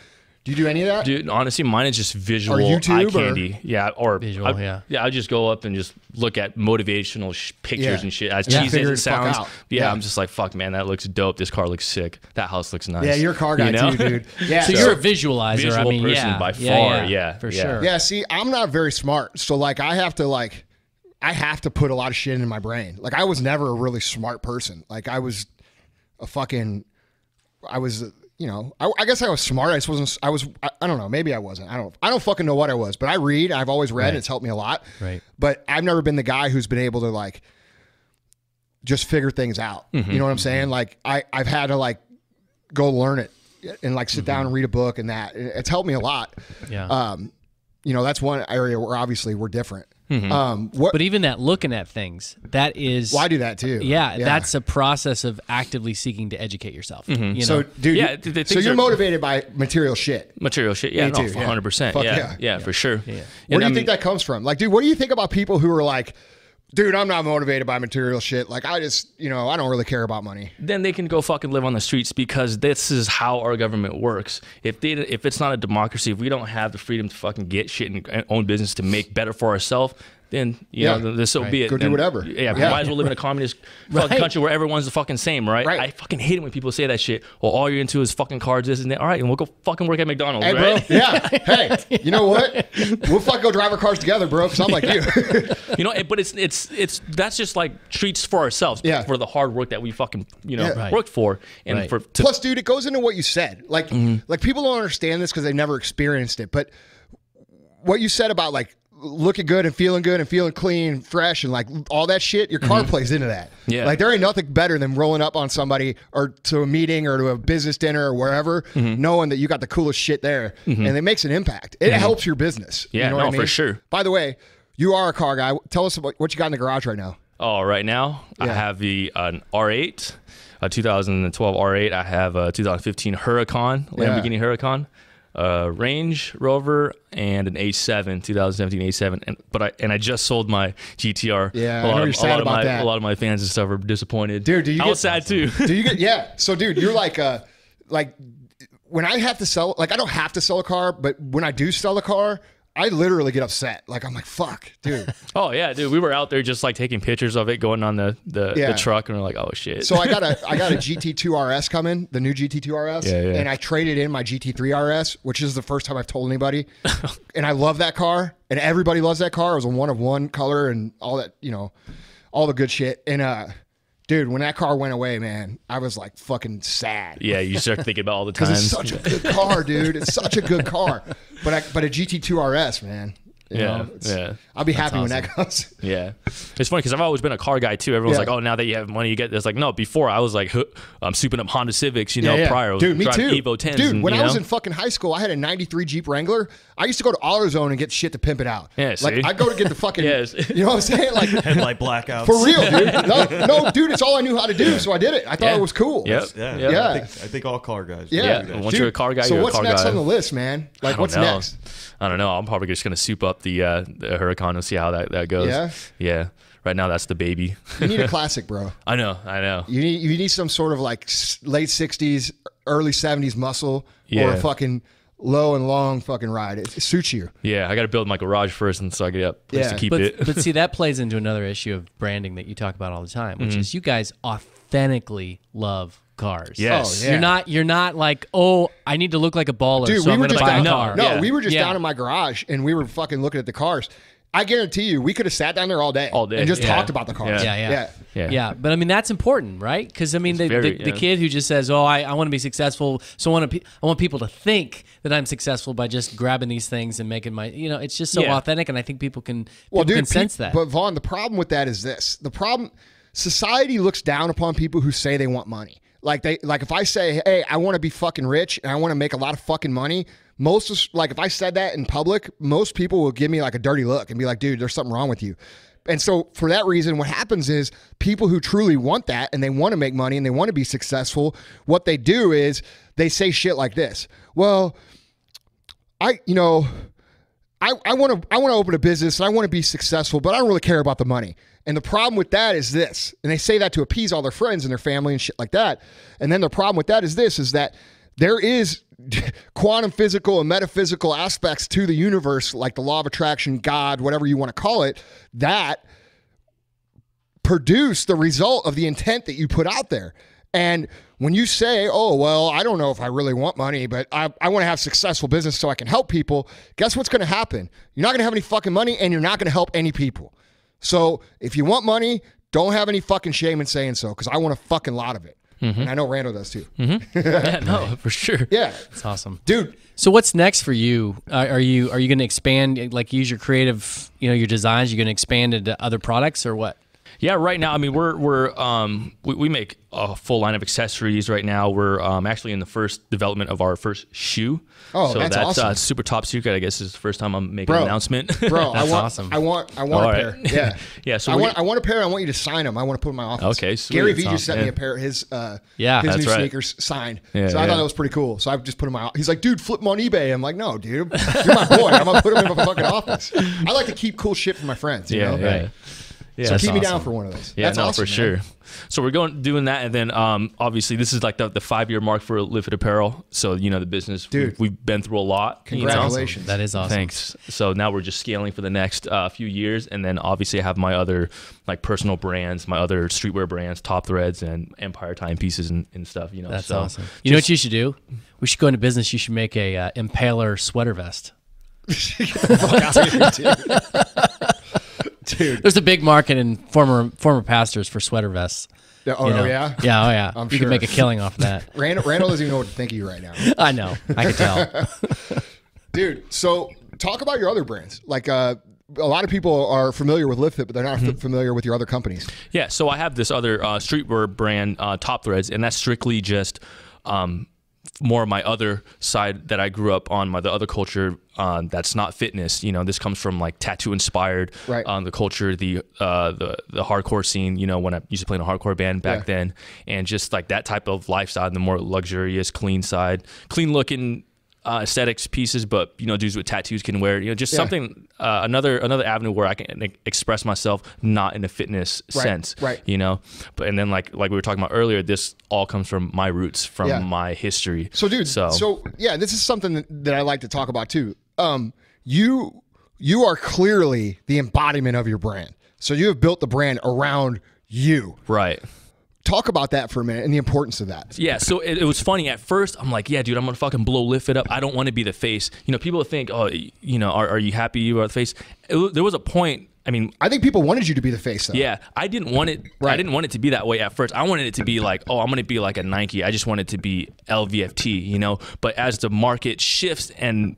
do any of that? Dude, honestly, mine is just visual YouTube eye candy. Or visual, I just go up and just look at motivational pictures and shit. As cheesy as it sounds, I'm just like, fuck, man, that looks dope. This car looks sick. That house looks nice. Yeah, you're a car guy too, dude. Yeah, so you're a visualizer. Visual person by far. For sure. Yeah, see, I'm not very smart, so like I have to put a lot of shit in my brain. Like I was never a really smart person. Like I was I guess I was smart. I just wasn't. I don't know. Maybe I wasn't. I don't fucking know what I was. But I read. I've always read. Right. It's helped me a lot. Right. But I've never been the guy who's been able to like just figure things out. You know what I'm saying? Like I've had to like go learn it and like sit down and read a book and that. It's helped me a lot. Yeah. That's one area where obviously we're different. But even that looking at things, that is. Well, I do that too. Yeah, that's a process of actively seeking to educate yourself. So, dude, so you're motivated by material shit. Material shit, yeah, 100%. Yeah, for sure. Yeah. Where do you think that comes from? Like, dude, what do you think about people who are like, dude, I'm not motivated by material shit. Like, I just, I don't really care about money. Then they can go fucking live on the streets because this is how our government works. If it's not a democracy, if we don't have the freedom to fucking get shit and own business to make better for ourselves, then this will be it. Go do whatever. Yeah, might as well live in a communist fucking country where everyone's the fucking same, right? I fucking hate it when people say that shit. Well, all you're into is fucking cards, this and that. All right, and we'll go fucking work at McDonald's, hey, right? Bro, yeah. Hey, you know what? We'll fucking go drive our cars together, bro. Because I'm like you. But it's that's just like treats for ourselves, for the hard work that we fucking worked for, and plus, dude, it goes into what you said. Like people don't understand this because they never experienced it, but what you said about like looking good and feeling clean, fresh, and like all that shit, your car plays into that. Yeah. Like there ain't nothing better than rolling up on somebody or to a meeting or to a business dinner or wherever, knowing that you got the coolest shit there, and it makes an impact. It helps your business. Yeah, you know what I mean? For sure. By the way, you are a car guy. Tell us about what you got in the garage right now. Oh, right now I have an R8, a 2012 R8. I have a 2015 Huracan, Lamborghini Huracan. Range Rover and an A7, 2017 A7, and I just sold my GTR. Yeah, I know you're sad about that. A lot of my fans and stuff are disappointed. Dude, I was sad too. Do you get? So, dude, you're like when I have to sell, like I don't have to sell a car, but when I do sell a car, I literally get upset. Like I'm like, fuck, dude. Oh yeah, dude. We were out there just like taking pictures of it going on the truck, and we're like, oh shit. So I got a GT2 RS coming, the new GT2 RS, and I traded in my GT3 RS, which is the first time I've told anybody. And I love that car, and everybody loves that car. It was a 1-of-1 color and all that, all the good shit. And dude, when that car went away, man, I was like fucking sad. Yeah, you start thinking about all the times. Because it's such a good car, dude. It's such a good car. But a GT2 RS, man. You know, I'll be happy when that comes. Yeah. It's funny because I've always been a car guy too. Everyone's like, oh, now that you have money, you get this. Like, no, before I was like, I'm souping up Honda Civics, prior. Dude, me too. Evo 10s. Dude, when I was in fucking high school, I had a 93 Jeep Wrangler. I used to go to AutoZone and get shit to pimp it out. Yeah, like, I'd go to get the fucking, you know what I'm saying? Like headlight blackouts. For real, dude. No, dude, it's all I knew how to do, so I did it. I thought it was cool. I think all car guys. Yeah. Once you're a car guy, you're a car guy. So what's next on the list, man? Like, what's next? I don't know. I'm probably just going to soup up the Huracan and see how that goes. Yeah. Right now, that's the baby. You need a classic, bro. I know. You need some sort of like late 60s, early 70s muscle or a fucking low and long fucking ride. It suits you. Yeah, I got to build my garage first, and so I get a place to keep it. But see, that plays into another issue of branding that you talk about all the time, which is you guys authentically love cars. Yes. Oh, yeah. You're not like, oh, I need to look like a baller, dude, so I'm going to buy a car. No, we were just down in my garage, and we were fucking looking at the cars. I guarantee you, we could have sat down there all day and just talked about the cars. Yeah. But I mean, that's important, right? Because I mean, the kid who just says, "Oh, I want to be successful, so I want people to think that I'm successful by just grabbing these things and making my," it's just so authentic, and I think people can sense that. But Vaughn, the problem with that is this: society looks down upon people who say they want money. Like if I say, hey, I want to be fucking rich and I want to make a lot of fucking money, if I said that in public, most people will give me like a dirty look and be like, dude, there's something wrong with you. And so for that reason, what happens is people who truly want that and they want to make money and they want to be successful, what they do is they say shit like this. Well, I want to open a business and I want to be successful, but I don't really care about the money. And the problem with that is this, and they say that to appease all their friends and their family and shit like that. And then the problem with that is this, is that there is quantum physical and metaphysical aspects to the universe, like the law of attraction, God, whatever you want to call it, that produce the result of the intent that you put out there. And when you say, oh, well, I don't know if I really want money, but I want to have successful business so I can help people, guess what's going to happen? You're not going to have any fucking money and you're not going to help any people. So if you want money, don't have any fucking shame in saying so, because I want a fucking lot of it. And I know Randall does too. Yeah, no, for sure. Yeah. That's awesome. Dude. So what's next for you? Are you going to expand, like use your creative, your designs, you're going to expand into other products or what? Yeah, right now, I mean, we make a full line of accessories right now. We're actually in the first development of our first shoe. Oh, so that's awesome. Super top secret. I guess is the first time I'm making an announcement. Bro, that's awesome. I want a pair. Yeah, yeah. So I want a pair. I want you to sign them. I want to put them in my office. Okay, sweet. Gary Vee just sent me a pair of his new sneakers signed. Yeah, so I thought that was pretty cool. So I just put them in my office. He's like, dude, flip them on eBay. I'm like, no, dude, you're my boy. I'm gonna put them in my fucking office. I like to keep cool shit for my friends. You know? Right. Yeah, so that's keep me down awesome. for one of those. Yeah, That's no, awesome, for man. sure. So we're doing that, and then obviously this is like the 5-year mark for Live Fit Apparel. So the business, Dude. we've been through a lot. Congratulations. That is awesome. Thanks. So now we're just scaling for the next few years, and then obviously I have my other like personal brands, my other streetwear brands, Top Threads and Empire Timepieces and stuff. That's so awesome. You know what you should do? We should go into business. You should make a Impaler sweater vest. Get the fuck out of here, dude. There's a big market in former pastors for sweater vests. Oh, you know? yeah? Yeah, oh yeah. I'm You sure. can make a killing off of that. Randall doesn't even know what to think of you right now. I know. I can tell. Dude, so talk about your other brands. Like a lot of people are familiar with Live Fit, but they're not familiar with your other companies. Yeah, so I have this other streetwear brand, Top Threads, and that's strictly just more of my other side that I grew up on, the other culture that's not fitness. This comes from like tattoo inspired, Right. The culture, the hardcore scene. When I used to play in a hardcore band back then, and just like that type of lifestyle, the more luxurious, clean side, clean looking. Aesthetics pieces, but dudes with tattoos can wear. Just something another avenue where I can express myself, not in a fitness sense. Right. But and then like we were talking about earlier, this all comes from my roots, from my history. So, dude, so yeah, this is something that I like to talk about too. You are clearly the embodiment of your brand. So you have built the brand around you. Right. Talk about that for a minute and the importance of that. Yeah, so it was funny. At first, I'm like, yeah, dude, I'm going to fucking blow Live Fit up. I don't want to be the face. People think, oh, are you happy you are the face? There was a point, I think people wanted you to be the face, though. yeah, I didn't want it. Right. I didn't want it to be that way at first. I wanted it to be like, oh, I'm going to be like a Nike. I just want it to be LVFT, But as the market shifts and,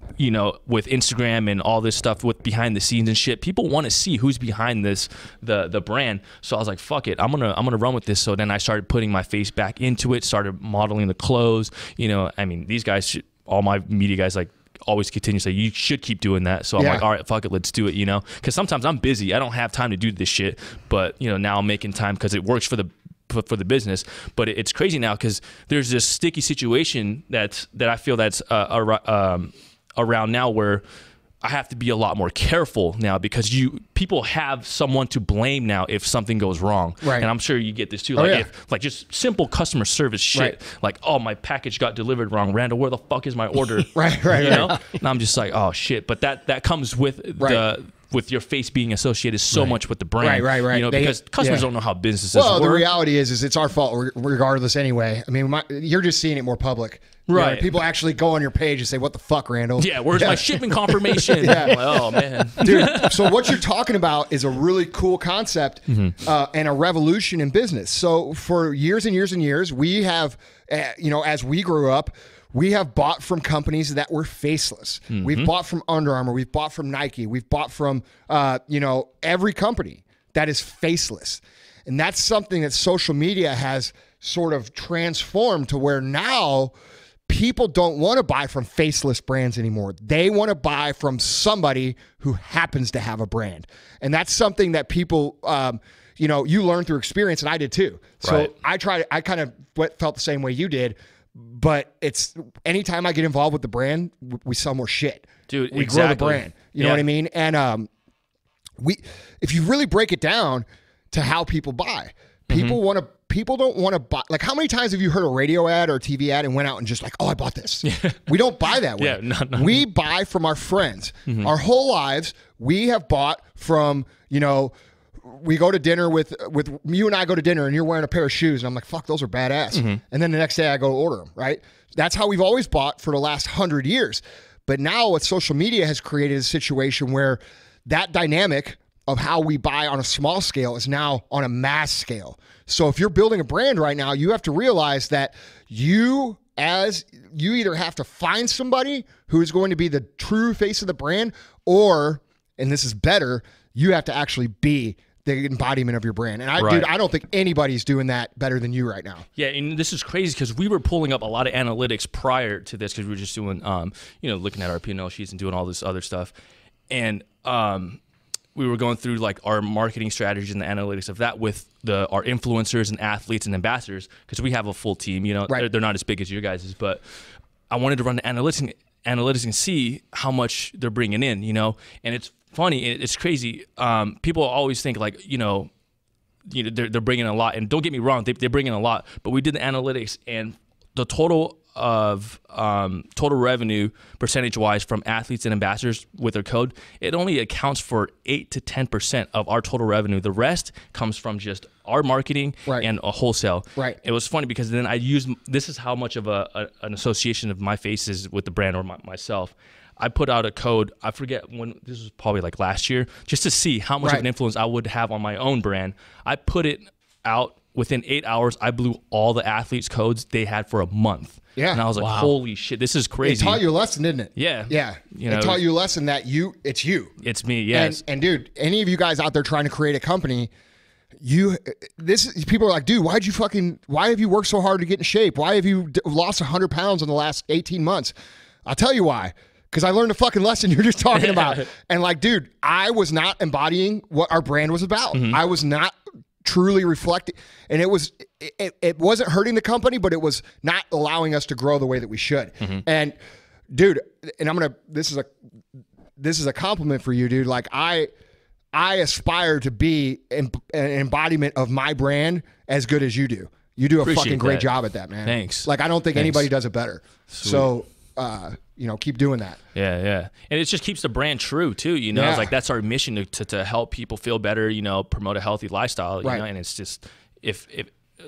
with Instagram and all this stuff with behind the scenes and shit, people want to see who's behind this, the brand. So I was like, fuck it. I'm going to run with this. So then I started putting my face back into it, started modeling the clothes. These guys, all my media guys, like, always continue to say you should keep doing that. So I'm like, all right, fuck it, let's do it. Because sometimes I'm busy, I don't have time to do this shit. But now I'm making time because it works for the business. But it's crazy now because there's this sticky situation that I feel that's around now where I have to be a lot more careful now because people have someone to blame now if something goes wrong. Right. And I'm sure you get this too. Oh, Like yeah. if just simple customer service shit. Right. Like, oh, my package got delivered wrong. Randall, where the fuck is my order? Right. And I'm just like, oh shit. But that comes with with your face being associated so much with the brand. Right. Because customers don't know how businesses Well, work. the reality is it's our fault regardless anyway. You're just seeing it more public. Right. People actually go on your page and say, what the fuck, Randall? Yeah, where's my shipment confirmation? Yeah. Like, oh, man. Dude, so what you're talking about is a really cool concept and a revolution in business. So for years and years and years, we have, as we grew up, we have bought from companies that were faceless. We've bought from Under Armour. We've bought from Nike. We've bought from, every company that is faceless. And that's something that social media has sort of transformed to where now people don't want to buy from faceless brands anymore. They want to buy from somebody who happens to have a brand. And that's something that people, you learn through experience, and I did too. So Right. I kind of felt the same way you did. But it's anytime I get involved with the brand, we sell more shit. Dude, we exactly. grow the brand. You know what I mean? And if you really break it down to how people buy, people don't want to buy. Like, how many times have you heard a radio ad or a TV ad and went out and just like, oh, I bought this? We don't buy that way. Yeah, no. We buy from our friends. Our whole lives, we have bought from, we go to dinner with you and I go to dinner and you're wearing a pair of shoes and I'm like, fuck, those are badass. And then the next day I go order them, right? That's how we've always bought for the last 100 years. But now what social media has created a situation where that dynamic of how we buy on a small scale is now on a mass scale. So if you're building a brand right now, you have to realize that you either have to find somebody who is going to be the true face of the brand, or, and this is better, you have to actually be the embodiment of your brand. And dude, I don't think anybody's doing that better than you right now. Yeah, and this is crazy because we were pulling up a lot of analytics prior to this because we were just doing, looking at our P&L sheets and doing all this other stuff. And we were going through like our marketing strategies and the analytics of that with our influencers and athletes and ambassadors because we have a full team. They're not as big as your guys's, but I wanted to run the analytics and see how much they're bringing in, and it's funny. It's crazy. People always think like, they're bringing in a lot, and don't get me wrong, they bring in a lot. But we did the analytics, and the total of total revenue percentage wise from athletes and ambassadors with their code, it only accounts for 8 to 10% of our total revenue. The rest comes from just our marketing and a wholesale. Right. It was funny because then this is how much of an association of my face is with the brand or myself. I put out a code, I forget when, this was probably like last year, just to see how much of an influence I would have on my own brand. I put it out. Within 8 hours, I blew all the athletes' codes they had for a month. Yeah. And I was like, holy shit, this is crazy. It taught you a lesson, didn't it? Yeah. Yeah. It taught you a lesson that it's you. It's me, yes. And dude, any of you guys out there trying to create a company, people are like, dude, why have you worked so hard to get in shape? Why have you lost 100 pounds in the last 18 months? I'll tell you why. Because I learned a fucking lesson you're just talking about. And like, dude, I was not embodying what our brand was about. I was not truly reflecting, and it wasn't hurting the company, but it was not allowing us to grow the way that we should. And dude, and this is a compliment for you, dude. Like I aspire to be an embodiment of my brand as good as you do. You do a fucking great job at that, man. Thanks. Like I don't think anybody does it better. Sweet. So keep doing that. Yeah. And it just keeps the brand true too, It's like that's our mission to help people feel better, promote a healthy lifestyle, and it's just if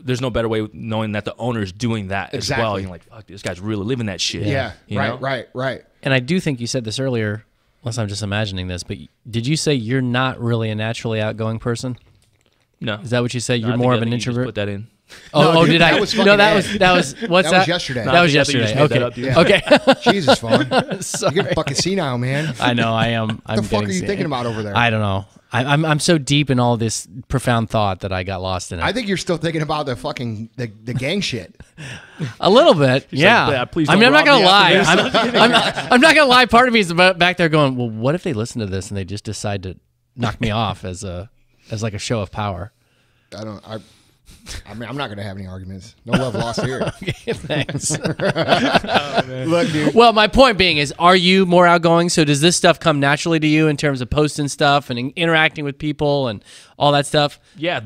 there's no better way of knowing that the owner's doing that as well. You're like, fuck, this guy's really living that shit. Yeah. Right. And I do think you said this earlier, unless I'm just imagining this, but did you say you're not really a naturally outgoing person? No. Is that what you said? You're more of an introvert? Put that in. Oh, did I? No, that was what's that? That was yesterday. That was yesterday. Okay. Okay. Jesus, Vaughn. You get fucking senile, man. I know. I am. What the fuck are you thinking about over there? I don't know. I'm so deep in all this profound thought that I got lost in it. I think you're still thinking about the fucking the gang shit. A little bit, yeah. Like, please I'm not gonna lie. I'm not gonna lie. Part of me is back there going, well, what if they listen to this and they just decide to knock me off as like a show of power? I'm not going to have any arguments. No love lost here. Okay, thanks. Look, dude. Well, my point being is, are you more outgoing? So does this stuff come naturally to you in terms of posting stuff and interacting with people and all that stuff? Yeah,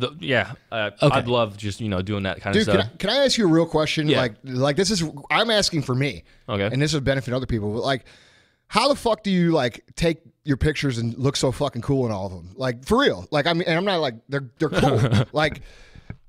I'd love just doing that kind of stuff. Can I ask you a real question? Yeah. Like this is I'm asking for me. Okay. And this would benefit other people. But like, how the fuck do you like take your pictures and look so fucking cool in all of them? Like for real. Like and I'm not like they're cool. Like.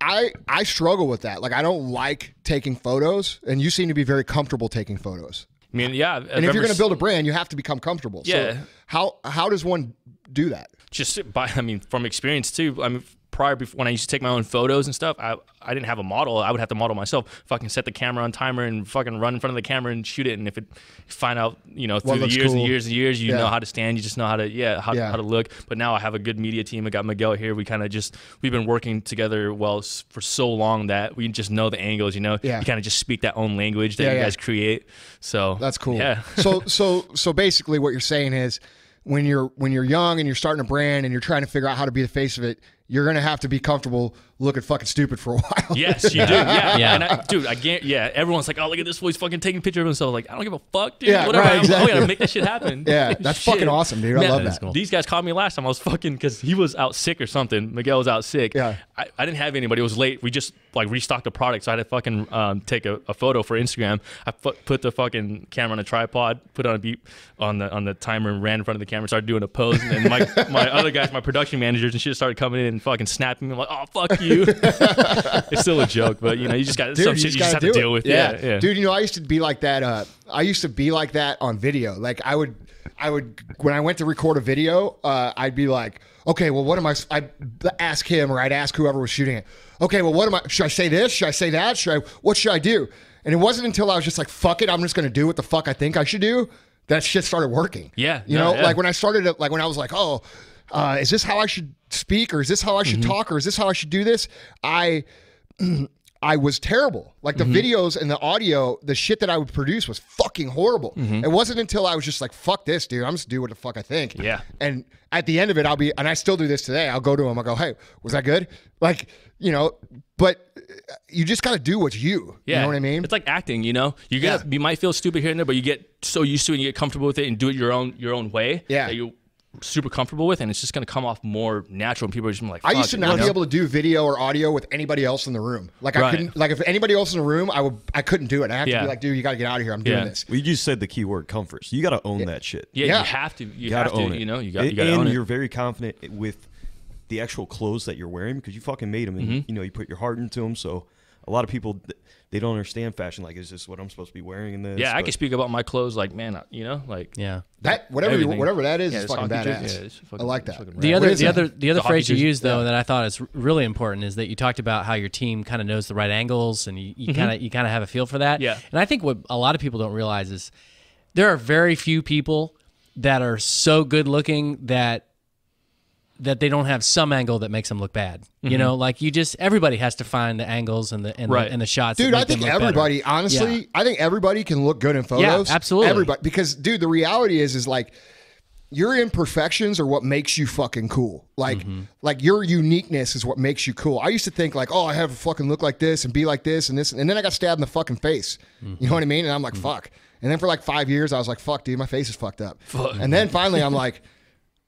I struggle with that. Like, I don't like taking photos, and you seem to be very comfortable taking photos. I mean, yeah. And if you're going to build a brand, you have to become comfortable. Yeah. So how does one do that? Just from experience too. When I used to take my own photos and stuff, I didn't have a model. I would have to model myself. Fucking set the camera on timer and fucking run in front of the camera and shoot it. And if it find out, through the years and years and years, you know how to stand. You just know how to how to look. But now I have a good media team. I got Miguel here. We've been working together for so long that we just know the angles. You kind of just speak that own language that you guys create. So that's cool. Yeah. So basically, what you're saying is, when you're young and you're starting a brand and you're trying to figure out how to be the face of it, you're going to have to be comfortable looking fucking stupid for a while. Yes, you do. Yeah. And I can't, everyone's like, oh, look at this boy's fucking taking pictures of himself. Like, I don't give a fuck, dude. Yeah, whatever. right, exactly. I gotta make that shit happen. Yeah, that's fucking awesome, dude. I love that. Cool. These guys called me last time. I was fucking, because he was out sick or something. Miguel was out sick. Yeah. I didn't have anybody. It was late. We just restocked the product, so I had to fucking take a photo for Instagram. I put the fucking camera on a tripod, put it on a beep on the timer, and ran in front of the camera, started doing a pose. And then my other guys, my production managers and shit, started coming in and fucking snapping me. I'm like, oh, fuck you. It's still a joke, but you just got some shit you just have to deal with. Yeah. Dude, I used to be like that. I used to be like that on video. Like I would when I went to record a video, I'd be like, okay, well, what am I'd ask him, or I'd ask whoever was shooting it. Okay, well, should I say this? Should I say that? What should I do? And it wasn't until I was just like, fuck it, I'm just gonna do what the fuck I think I should do, that shit started working. Yeah. Like when I started, like when I was like, oh, is this how I should speak, or is this how I should talk, or is this how I should do this? I was terrible. Like the videos and the audio, the shit that I would produce was fucking horrible. It wasn't until I was just like, fuck this, dude. I'm just do what the fuck I think. Yeah. And at the end of it, and I still do this today. I'll go to him. I'll go, hey, was that good? Like, but you just got to do what's you. Yeah. You know what I mean? It's like acting, you might feel stupid here and there, but you get so used to it and you get comfortable with it and do it your own way. Yeah. That you super comfortable with, and it's just going to come off more natural. And people are just gonna be like, I used "Fuck to it," not you be know? able to do video or audio with anybody else in the room. Like I Right. couldn't, like if anybody else in the room, I couldn't do it. I have to Yeah. be like, dude, you got to get out of here. I'm doing Yeah. this. Well, you just said the key word, comfort. So you got to own that shit. Yeah, Yeah. you have to. You gotta have to. own it. You know, you got to and own you're it. very confident with the actual clothes that you're wearing because you fucking made them, and Mm-hmm. you know you put your heart into them. So a lot of people they don't understand fashion. Like, is this what I'm supposed to be wearing in this? Yeah, I But can speak about my clothes. Like, man, you know, like Yeah. That whatever everything. whatever that is Yeah, is it's fucking hockey badass. jersey. Yeah, it's fucking- I like it's that. fucking The rad. other, What is the it? other, the other The hockey phrase you jersey. used though that I thought is really important is that you talked about how your team kind of knows the right angles and you kind of have a feel for that. Yeah. And I think what a lot of people don't realize is there are very few people that are so good looking that they don't have some angle that makes them look bad. You know, like everybody has to find the angles and Right. the shots. Dude, that I make them think look better. everybody, honestly, Yeah. I think everybody can look good in photos. absolutely. Everybody, because dude, the reality is like your imperfections are what makes you fucking cool. Like, like your uniqueness is what makes you cool. I used to think like, oh, I have to fucking look like this and be like this, and then I got stabbed in the fucking face. You know what I mean? And I'm like, fuck. And then for like 5 years, I was like, fuck, dude, my face is fucked up. And then finally, I'm like,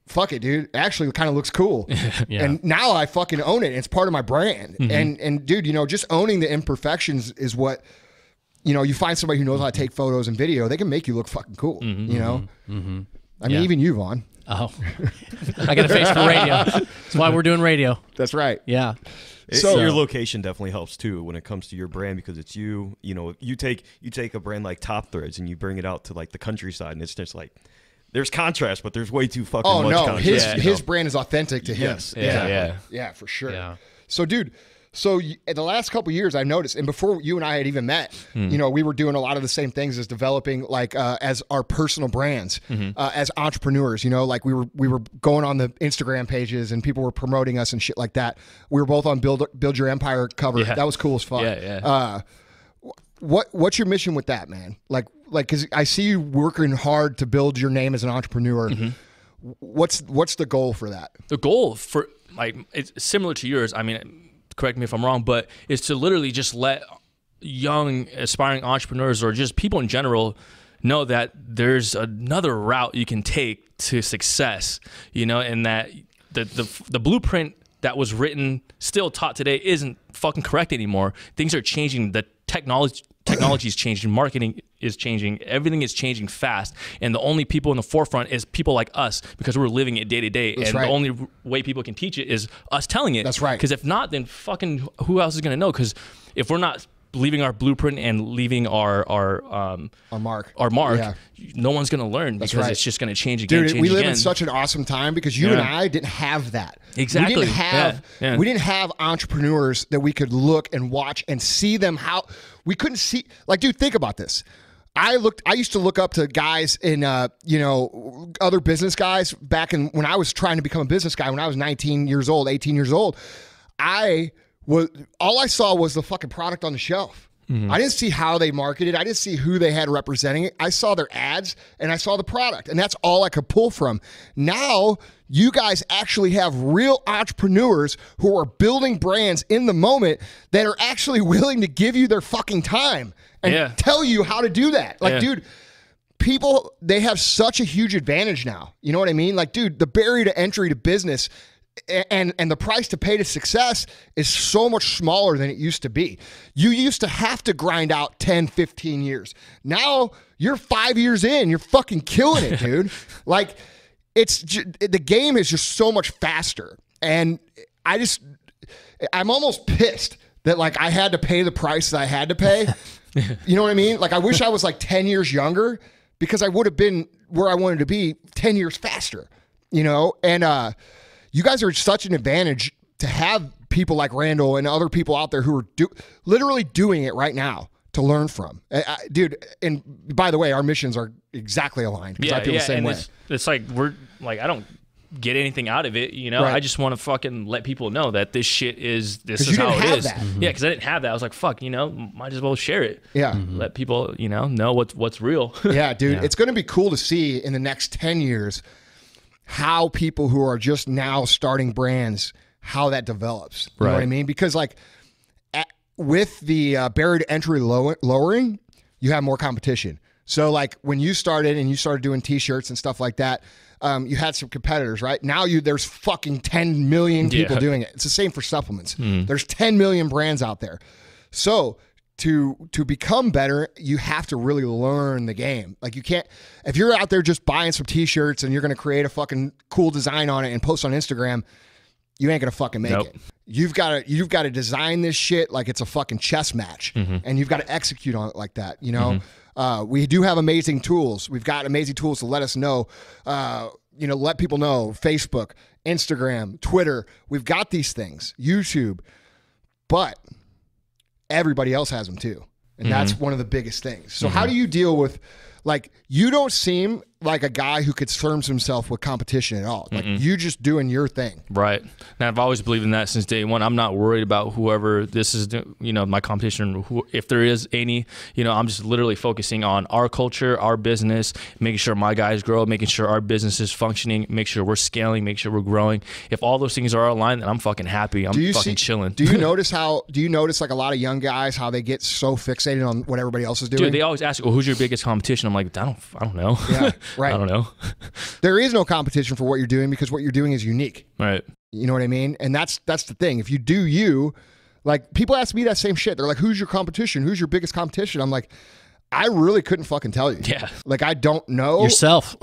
fuck it, dude. It actually kind of looks cool. Yeah. And now I fucking own it. It's part of my brand. And dude, you know, just owning the imperfections is what, you know, you find somebody who knows how to take photos and video, they can make you look fucking cool. You know? I mean, Yeah. even you, Vaughn. Oh, I got a face for radio. That's why we're doing radio. That's right. Yeah. So- your location definitely helps too when it comes to your brand because it's you. You know, you take a brand like Top Threads and you bring it out to like the countryside, and it's just like there's contrast, but there's way too fucking Oh much no, contrast. his you his know? brand is authentic to him. Yes, Yeah, Yeah, for sure. Yeah. So, dude, in the last couple of years, I noticed, and before you and I had even met, you know, we were doing a lot of the same things as developing, like, as our personal brands, as entrepreneurs. You know, like we were going on the Instagram pages, and people were promoting us and shit like that. We were both on Build Your Empire cover. Yeah. That was cool as fuck. Yeah. What's your mission with that, man? Like, because I see you working hard to build your name as an entrepreneur. What's the goal for that? The goal for like it's similar to yours. I mean, correct me if I'm wrong, but it's to literally just let young aspiring entrepreneurs or just people in general know that there's another route you can take to success. You know, and that the blueprint that was written, still taught today, isn't fucking correct anymore. Things are changing. The technology is changing. Marketing is changing. Everything is changing fast. And the only people in the forefront is people like us because we're living it day to day. And right. the only way people can teach it is us telling it. That's right. Because if not, then fucking who else is going to know? Because if we're not leaving our blueprint and leaving our mark, yeah, no one's going to learn because right. it's just going to change again. Dude, change we live again. in such an awesome time because you and I didn't have that. Exactly. We didn't have Yeah. we didn't have entrepreneurs that we could look and watch and see them how we couldn't see. Like, dude, think about this. I used to look up to guys in other business guys back when I was trying to become a business guy when I was 19 years old, 18 years old. All I saw was the fucking product on the shelf. I didn't see how they marketed. I didn't see who they had representing it. I saw their ads and I saw the product, and that's all I could pull from. Now, you guys actually have real entrepreneurs who are building brands in the moment that are actually willing to give you their fucking time and tell you how to do that. Like, dude, people, they have such a huge advantage now. You know what I mean? Like, dude, the barrier to entry to business and the price to pay to success is so much smaller than it used to be. You used to have to grind out 10, 15 years. Now you're 5 years in, you're fucking killing it, dude. Like, the game is just so much faster. And I'm almost pissed that like I had to pay the price that I had to pay. You know what I mean? Like, I wish I was like 10 years younger because I would have been where I wanted to be 10 years faster, you know? And, you guys are such an advantage to have people like Randall and other people out there who are literally doing it right now to learn from. Dude, and by the way, our missions are exactly aligned because I feel the same way. It's like I don't get anything out of it, you know? Right. I just want to fucking let people know that this shit is you how didn't it have is. that. Yeah, because I didn't have that. I was like, fuck, you know, might as well share it. Yeah. Let people, know what's real. Yeah, dude, it's going to be cool to see in the next 10 years how people who are just now starting brands, how that develops. You know what I mean? Because like with the barrier to entry lowering, you have more competition. So like when you started doing t-shirts and stuff like that, you had some competitors, right? Now there's fucking 10 million people doing it. It's the same for supplements. There's 10 million brands out there. So to become better, you have to really learn the game. Like you can't, if you're out there just buying some t-shirts and you're going to create a fucking cool design on it and post on Instagram, you ain't going to fucking make it. You've got to design this shit like it's a fucking chess match, and you've got to execute on it like that. You know, we do have amazing tools. We've got amazing tools to let us know, you know, let people know. Facebook, Instagram, Twitter. We've got these things, YouTube, but everybody else has them too. And that's one of the biggest things. So how do you deal with, like, you don't seem like a guy who concerns himself with competition at all. Like you just doing your thing. Right. Now, I've always believed in that since day one. I'm not worried about whoever this is, you know, my competition, if there is any, you know, I'm just literally focusing on our culture, our business, making sure my guys grow, making sure our business is functioning, make sure we're scaling, make sure we're growing. If all those things are aligned, then I'm fucking happy. I'm fucking chilling. Do you notice like a lot of young guys, how they get so fixated on what everybody else is doing? Dude, they always ask, well, who's your biggest competition? I'm like, I don't know. Yeah. Right. I don't know. There is no competition for what you're doing because what you're doing is unique. Right. You know what I mean? And that's the thing. If you do you, like, people ask me that same shit. They're like, who's your competition? Who's your biggest competition? I'm like, I really couldn't fucking tell you. Yeah. Like, I don't know. Yourself.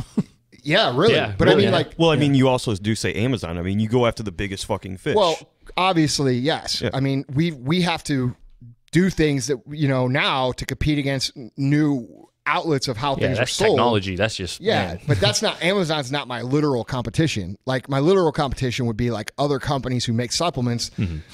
Yeah, really. Yeah, but really, I mean, like. Well, I mean, you also do say Amazon. I mean, you go after the biggest fucking fish. Well, obviously, yes. Yeah. I mean, we have to do things that, you know, now to compete against new outlets of how things are sold. Technology. That's just but that's not, Amazon's not my literal competition. Like, my literal competition would be like other companies who make supplements,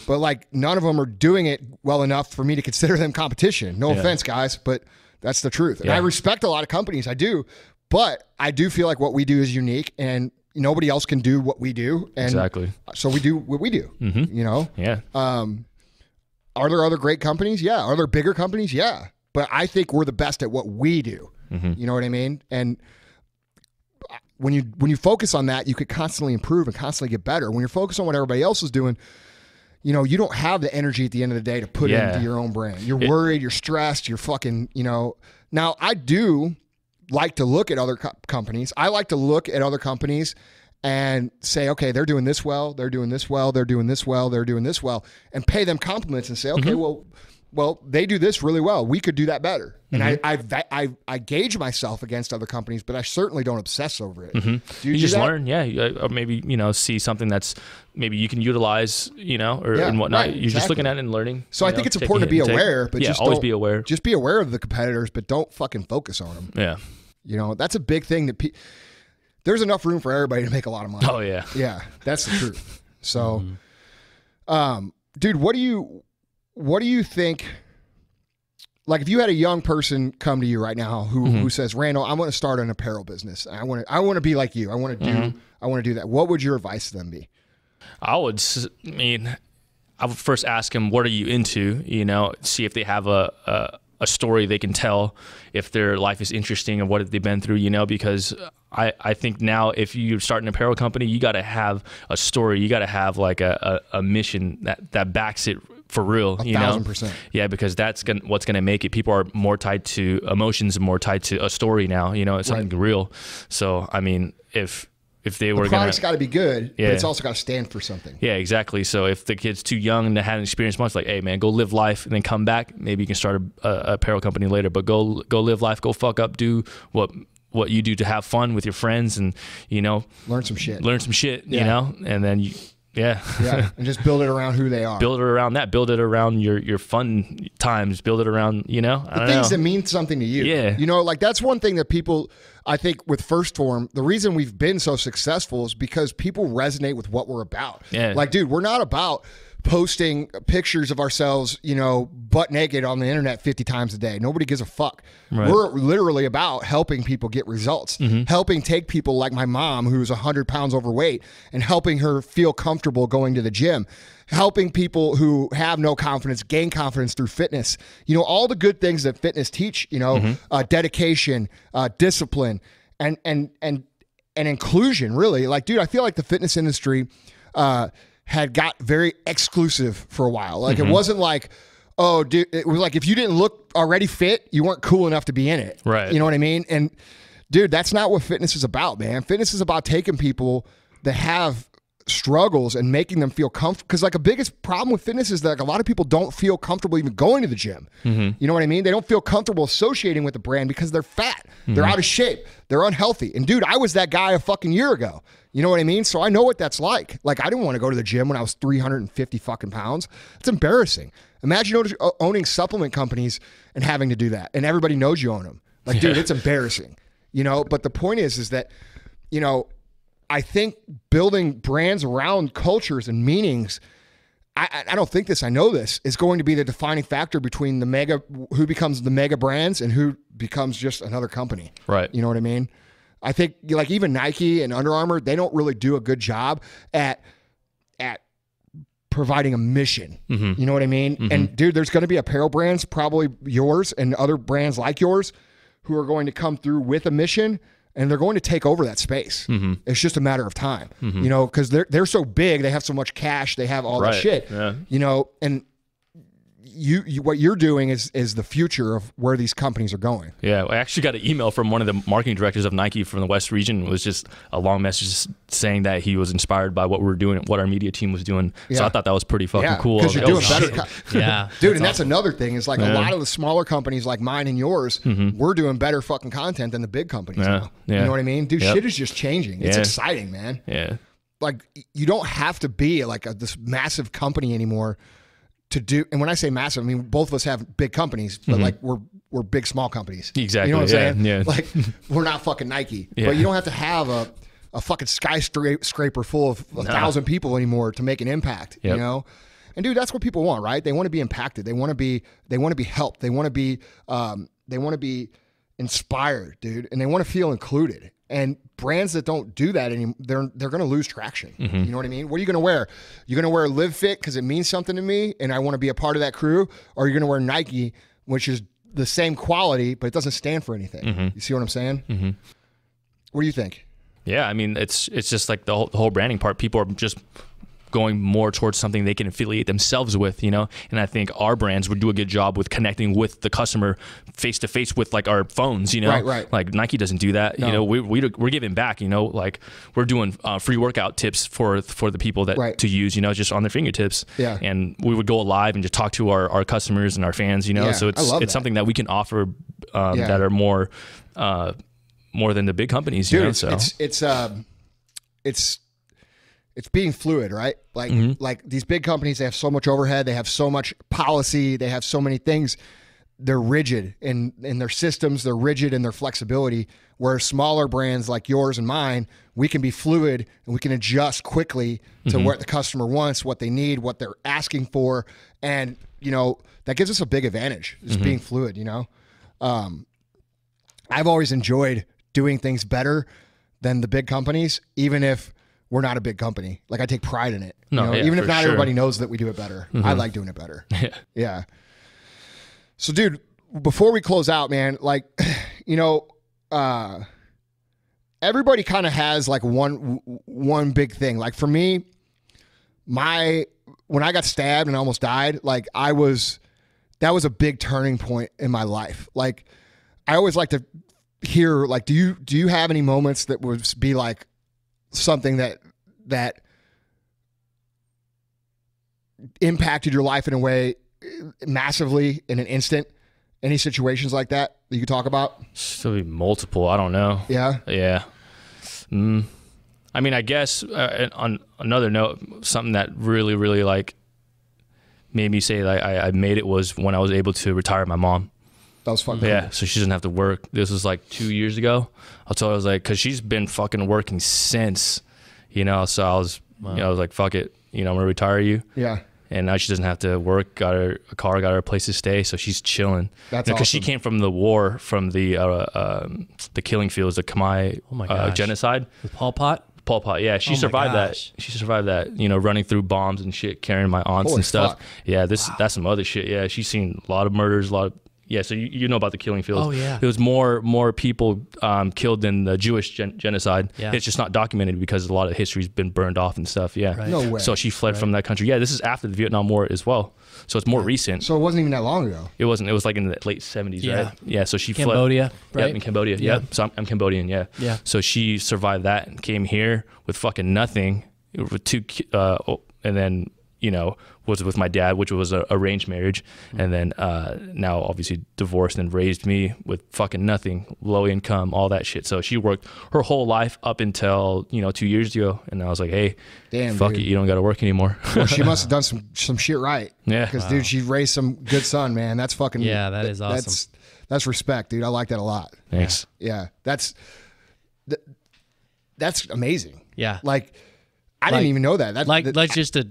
but like none of them are doing it well enough for me to consider them competition. No offense, guys, but that's the truth. And I respect a lot of companies, I do, but I do feel like what we do is unique and nobody else can do what we do. And exactly. So we do what we do. You know? Yeah. Are there other great companies? Yeah. Are there bigger companies? Yeah. But I think we're the best at what we do. You know what I mean? And when you focus on that, you could constantly improve and constantly get better. When you're focused on what everybody else is doing, you know, you don't have the energy at the end of the day to put into your own brand. You're worried, you're stressed, you're fucking, you know. Now, I do like to look at other companies. I like to look at other companies and say, okay, they're doing this well, they're doing this well, they're doing this well, they're doing this well, and pay them compliments and say, okay, well, they do this really well. We could do that better. And I gauge myself against other companies, but I certainly don't obsess over it. Do you just learn, or maybe, you know, see something that's maybe you can utilize, you know, or and whatnot. Right, you're just looking at it and learning. So I think it's important to be aware, but just always be aware. Just be aware of the competitors, but don't fucking focus on them. Yeah. You know, that's a big thing that there's enough room for everybody to make a lot of money. Oh yeah. Yeah, that's the truth. So, dude, what do you think? Like, if you had a young person come to you right now who says, Randall, I want to start an apparel business. I want to be like you. I want to do that. What would your advice to them be? I would first ask them, what are you into? You know, see if they have a story they can tell, if their life is interesting and what they've been through, you know, because I think now if you start an apparel company, you got to have a story. You got to have like a mission that backs it for real, you know? 1,000%. Yeah, because that's what's going to make it. People are more tied to emotions and more tied to a story now, you know, it's something real. So, I mean, if they were going to... The product's got to be good, but it's also got to stand for something. Yeah, exactly. So if the kid's too young to have experience much, like, hey, man, go live life and then come back. Maybe you can start a apparel company later, but go live life, go fuck up, do what you do to have fun with your friends and, you know... Learn some shit, you know? And then you... Yeah. And just build it around who they are. Build it around that. Build it around your fun times. Build it around, you know, the things that mean something to you. Yeah. You know, like that's one thing that people, I think with First Form, the reason we've been so successful is because people resonate with what we're about. Yeah. Like, dude, we're not about posting pictures of ourselves, you know, butt naked on the internet 50 times a day. Nobody gives a fuck. Right. We're literally about helping people get results, helping take people like my mom, who's 100 pounds overweight, and helping her feel comfortable going to the gym, helping people who have no confidence gain confidence through fitness. You know, all the good things that fitness teach, you know, dedication, discipline, and inclusion, really. Like, dude, I feel like the fitness industry, had got very exclusive for a while. Like, it wasn't like, oh, dude, it was like if you didn't look already fit, you weren't cool enough to be in it. Right. You know what I mean? And Dude, that's not what fitness is about, man. Fitness is about taking people that have struggles and making them feel comfortable. Because like a biggest problem with fitness is that like, a lot of people don't feel comfortable even going to the gym. You know what I mean? They don't feel comfortable associating with the brand because they're fat. They're out of shape. They're unhealthy. And dude, I was that guy a fucking year ago. You know what I mean? So I know what that's like. Like I didn't want to go to the gym when I was 350 fucking pounds. It's embarrassing. Imagine owning supplement companies and having to do that. And everybody knows you own them. Like, dude, it's embarrassing. You know, but the point is that, you know, I think building brands around cultures and meanings, I don't think this, I know this, is going to be the defining factor between who becomes the mega brands and who becomes just another company. Right. You know what I mean? I think like even Nike and Under Armour, they don't really do a good job at providing a mission. You know what I mean? And dude, there's going to be apparel brands, probably yours and other brands like yours, who are going to come through with a mission, and they're going to take over that space. It's just a matter of time, you know, because they're so big, they have so much cash, they have all that shit, you know, and you what you're doing is the future of where these companies are going. Yeah, I actually got an email from one of the marketing directors of Nike from the West region. It was just a long message saying that he was inspired by what we were doing, what our media team was doing. So I thought that was pretty fucking cool. Because you're doing better. Dude, and that's another thing is like a lot of the smaller companies like mine and yours, we're doing better fucking content than the big companies now. You know what I mean? Dude, shit is just changing. It's exciting, man. Like you don't have to be like this massive company anymore to do, and when I say massive, I mean both of us have big companies, but like we're big small companies. Exactly. You know what I'm saying? Like we're not fucking Nike, but you don't have to have a fucking skyscraper full of 1,000 people anymore to make an impact. You know, and dude, that's what people want, right? They want to be impacted. They want to be helped. They want to be inspired, dude, and they want to feel included. And brands that don't do that anymore, they're going to lose traction. You know what I mean? What are you going to wear? You're going to wear Live Fit because it means something to me and I want to be a part of that crew? Or you're going to wear Nike, which is the same quality, but it doesn't stand for anything. You see what I'm saying? What do you think? Yeah, I mean, it's just like the whole branding part. People are just going more towards something they can affiliate themselves with, you know? And I think our brands would do a good job with connecting with the customer face to face with like our phones, you know? Right. Like Nike doesn't do that. No. You know, we're giving back, you know, like we're doing free workout tips for the people that to use, you know, just on their fingertips. And we would go live and just talk to our customers and our fans, you know? So it's something that we can offer that are more than the big companies, you know? So it's being fluid, right? Like like these big companies, they have so much overhead, they have so much policy, they have so many things. They're rigid in their systems, they're rigid in their flexibility, where smaller brands like yours and mine, we can be fluid and we can adjust quickly to what the customer wants, what they need, what they're asking for. And, you know, that gives us a big advantage, is being fluid, you know? I've always enjoyed doing things better than the big companies, even if we're not a big company. Like I take pride in it. Even if not everybody knows that we do it better. I like doing it better. Yeah. So dude, before we close out, man, like, you know, everybody kind of has like one big thing. Like for me, when I got stabbed and almost died, like that was a big turning point in my life. Like I always like to hear, like, do you have any moments that would be like something that impacted your life in a way massively in an instant? Any situations like that you could talk about? Still be multiple. I don't know. Yeah. I mean, I guess on another note, something that really, really like made me say like I made it was when I was able to retire my mom. That was fun. Yeah, so she doesn't have to work. This was like 2 years ago. I told her, I was like, because she's been fucking working since, you know. So I was, you know, I was like, fuck it, you know, I'm gonna retire you. Yeah. And now she doesn't have to work. Got her a car, got her a place to stay. So she's chilling. That's because awesome. she came from the war, from the killing fields, the Khmer genocide. With Pol Pot. Pol Pot, yeah, she survived that. She survived that, you know, running through bombs and shit, carrying my aunts and stuff. Fuck. Yeah, that's some other shit. Yeah, she's seen a lot of murders, a lot of Yeah, so you know about the killing fields. Oh, yeah. There was more people killed than the Jewish genocide. Yeah. It's just not documented because a lot of history's been burned off and stuff. Yeah. Right. No way. So she fled from that country. Yeah, this is after the Vietnam War as well. So it's more recent. So it wasn't even that long ago. It wasn't. It was like in the late 70s, Yeah. right? Yeah. So she Cambodia, fled. right? Yep, in Cambodia. Yeah. Yep. So I'm Cambodian. Yeah. Yeah. So she survived that and came here with fucking nothing, with and then was with my dad, which was an arranged marriage, and then now obviously divorced and raised me with fucking nothing, low income, all that shit. So she worked her whole life up until 2 years ago, and I was like, hey, Damn, fuck dude. it, you don't got to work anymore. Well, she must have done some shit right. Yeah. Because dude, she raised some good son, man. That's fucking. Yeah, that is awesome. That's respect, dude. I like that a lot. Thanks. Yeah, that's amazing. Yeah. Like, I didn't even know that. Like just to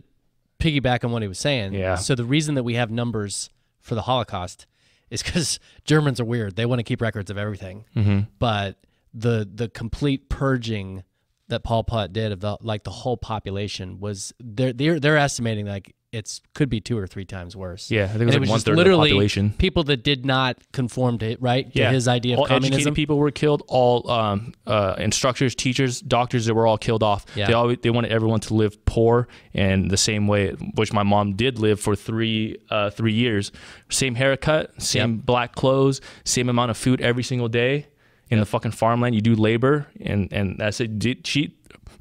piggyback on what he was saying. Yeah. So the reason that we have numbers for the Holocaust is because Germans are weird. They want to keep records of everything. Mm-hmm. But the complete purging that Pol Pot did of the whole population was they're estimating like could be 2 or 3 times worse. Yeah, I think And it was like just 1/3 of the literally population. people that did not conform to to his idea all of communism. educated people were killed. All instructors, teachers, doctors, they were all killed off. Yeah. They wanted everyone to live poor and the same way, which my mom did live for 3 years. Same haircut, same black clothes, same amount of food every single day in the fucking farmland. You do labor, and that's it.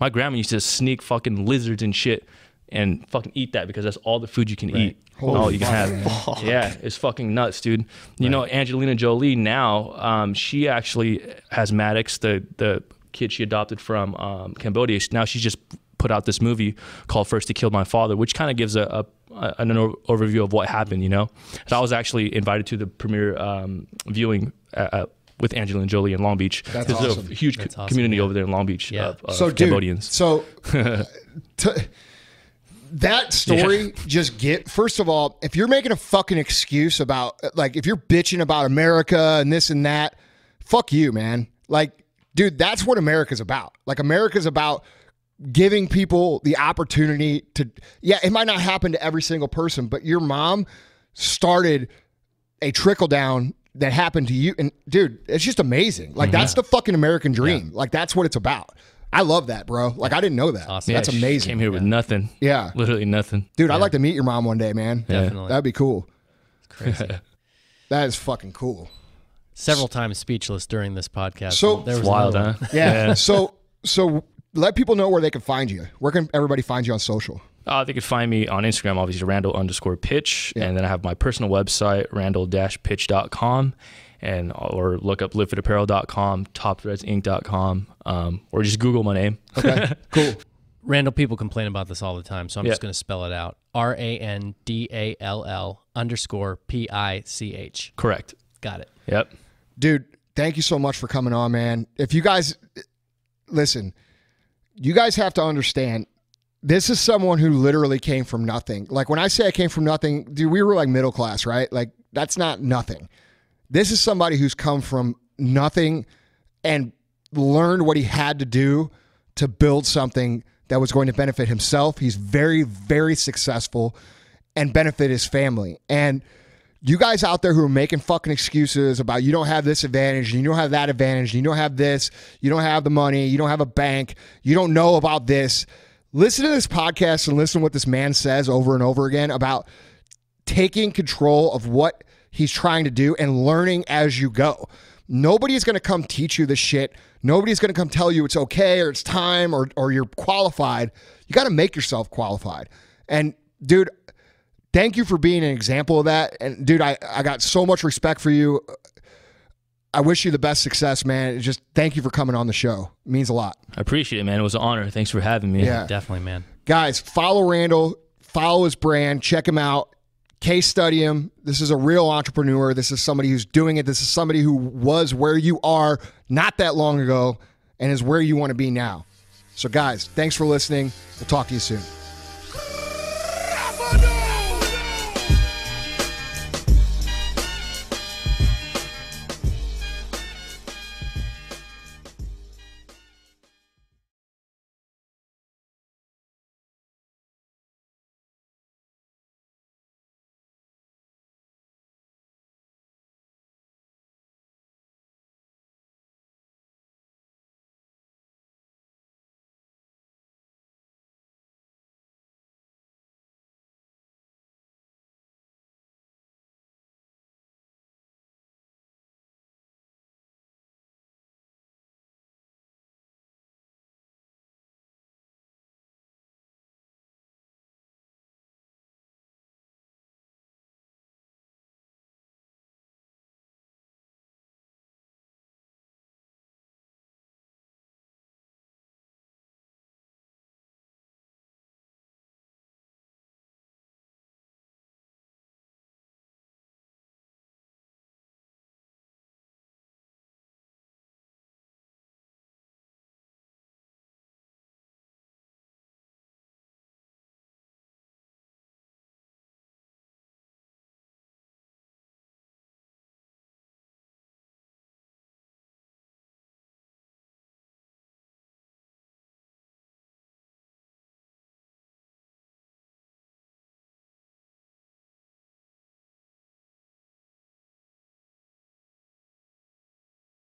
My grandma used to sneak fucking lizards and shit and fucking eat that because that's all the food you can eat. All you can have. Yeah, it's fucking nuts, dude. You know, Angelina Jolie now, she actually has Maddox, the kid she adopted from Cambodia. Now she's just put out this movie called First He Killed My Father, which kind of gives an overview of what happened, So I was actually invited to the premiere viewing with Angelina Jolie in Long Beach. That's There's awesome. a huge community over there in Long Beach of Cambodians. That story first of all, if you're making a fucking excuse about, like, if you're bitching about America and this and that, fuck you, man. Like, dude, that's what America's about. Like, America's about giving people the opportunity to, it might not happen to every single person, but your mom started a trickle down that happened to you. And dude, it's just amazing. Like, that's the fucking American dream. Yeah. Like, that's what it's about. I love that, bro. Like, I didn't know that. Awesome. That's amazing. She came here with nothing. Yeah. Literally nothing. Dude, I'd like to meet your mom one day, man. Definitely. That'd be cool. Crazy. That is fucking cool. Several times speechless during this podcast. So there was wild, another huh? one. Yeah. So let people know where they can find you. Where can everybody find you on social? They could find me on Instagram, obviously, Randall_Pich. Yeah. And then I have my personal website, Randall-Pich.com. Or look up liveitapparel.com, topthreadsinc.com, or just Google my name. Okay, cool. Randall, people complain about this all the time, so I'm just going to spell it out. RANDALL_PICH. Correct. Got it. Yep. Dude, thank you so much for coming on, man. If you guys, listen, you guys have to understand, this is someone who literally came from nothing. Like, when I say I came from nothing, dude, we were like middle class, right? Like, that's not nothing. This is somebody who's come from nothing and learned what he had to do to build something that was going to benefit himself. He's very, very successful and benefit his family. And you guys out there who are making fucking excuses about you don't have this advantage, and you don't have that advantage, and you don't have this, you don't have the money, you don't have a bank, you don't know about this. Listen to this podcast and listen to what this man says over and over again about taking control of what he's trying to do and learning as you go. Nobody's going to come teach you this shit. Nobody's going to come tell you it's okay or it's time or you're qualified. You got to make yourself qualified. And dude, thank you for being an example of that. And dude, I got so much respect for you. I wish you the best success, man. Just thank you for coming on the show. It means a lot. I appreciate it, man. It was an honor. Thanks for having me. Yeah. Definitely, man. Guys, follow Randall, follow his brand, check him out. Case study him. This is a real entrepreneur. This is somebody who's doing it. This is somebody who was where you are not that long ago and is where you want to be now. So guys, thanks for listening. We'll talk to you soon.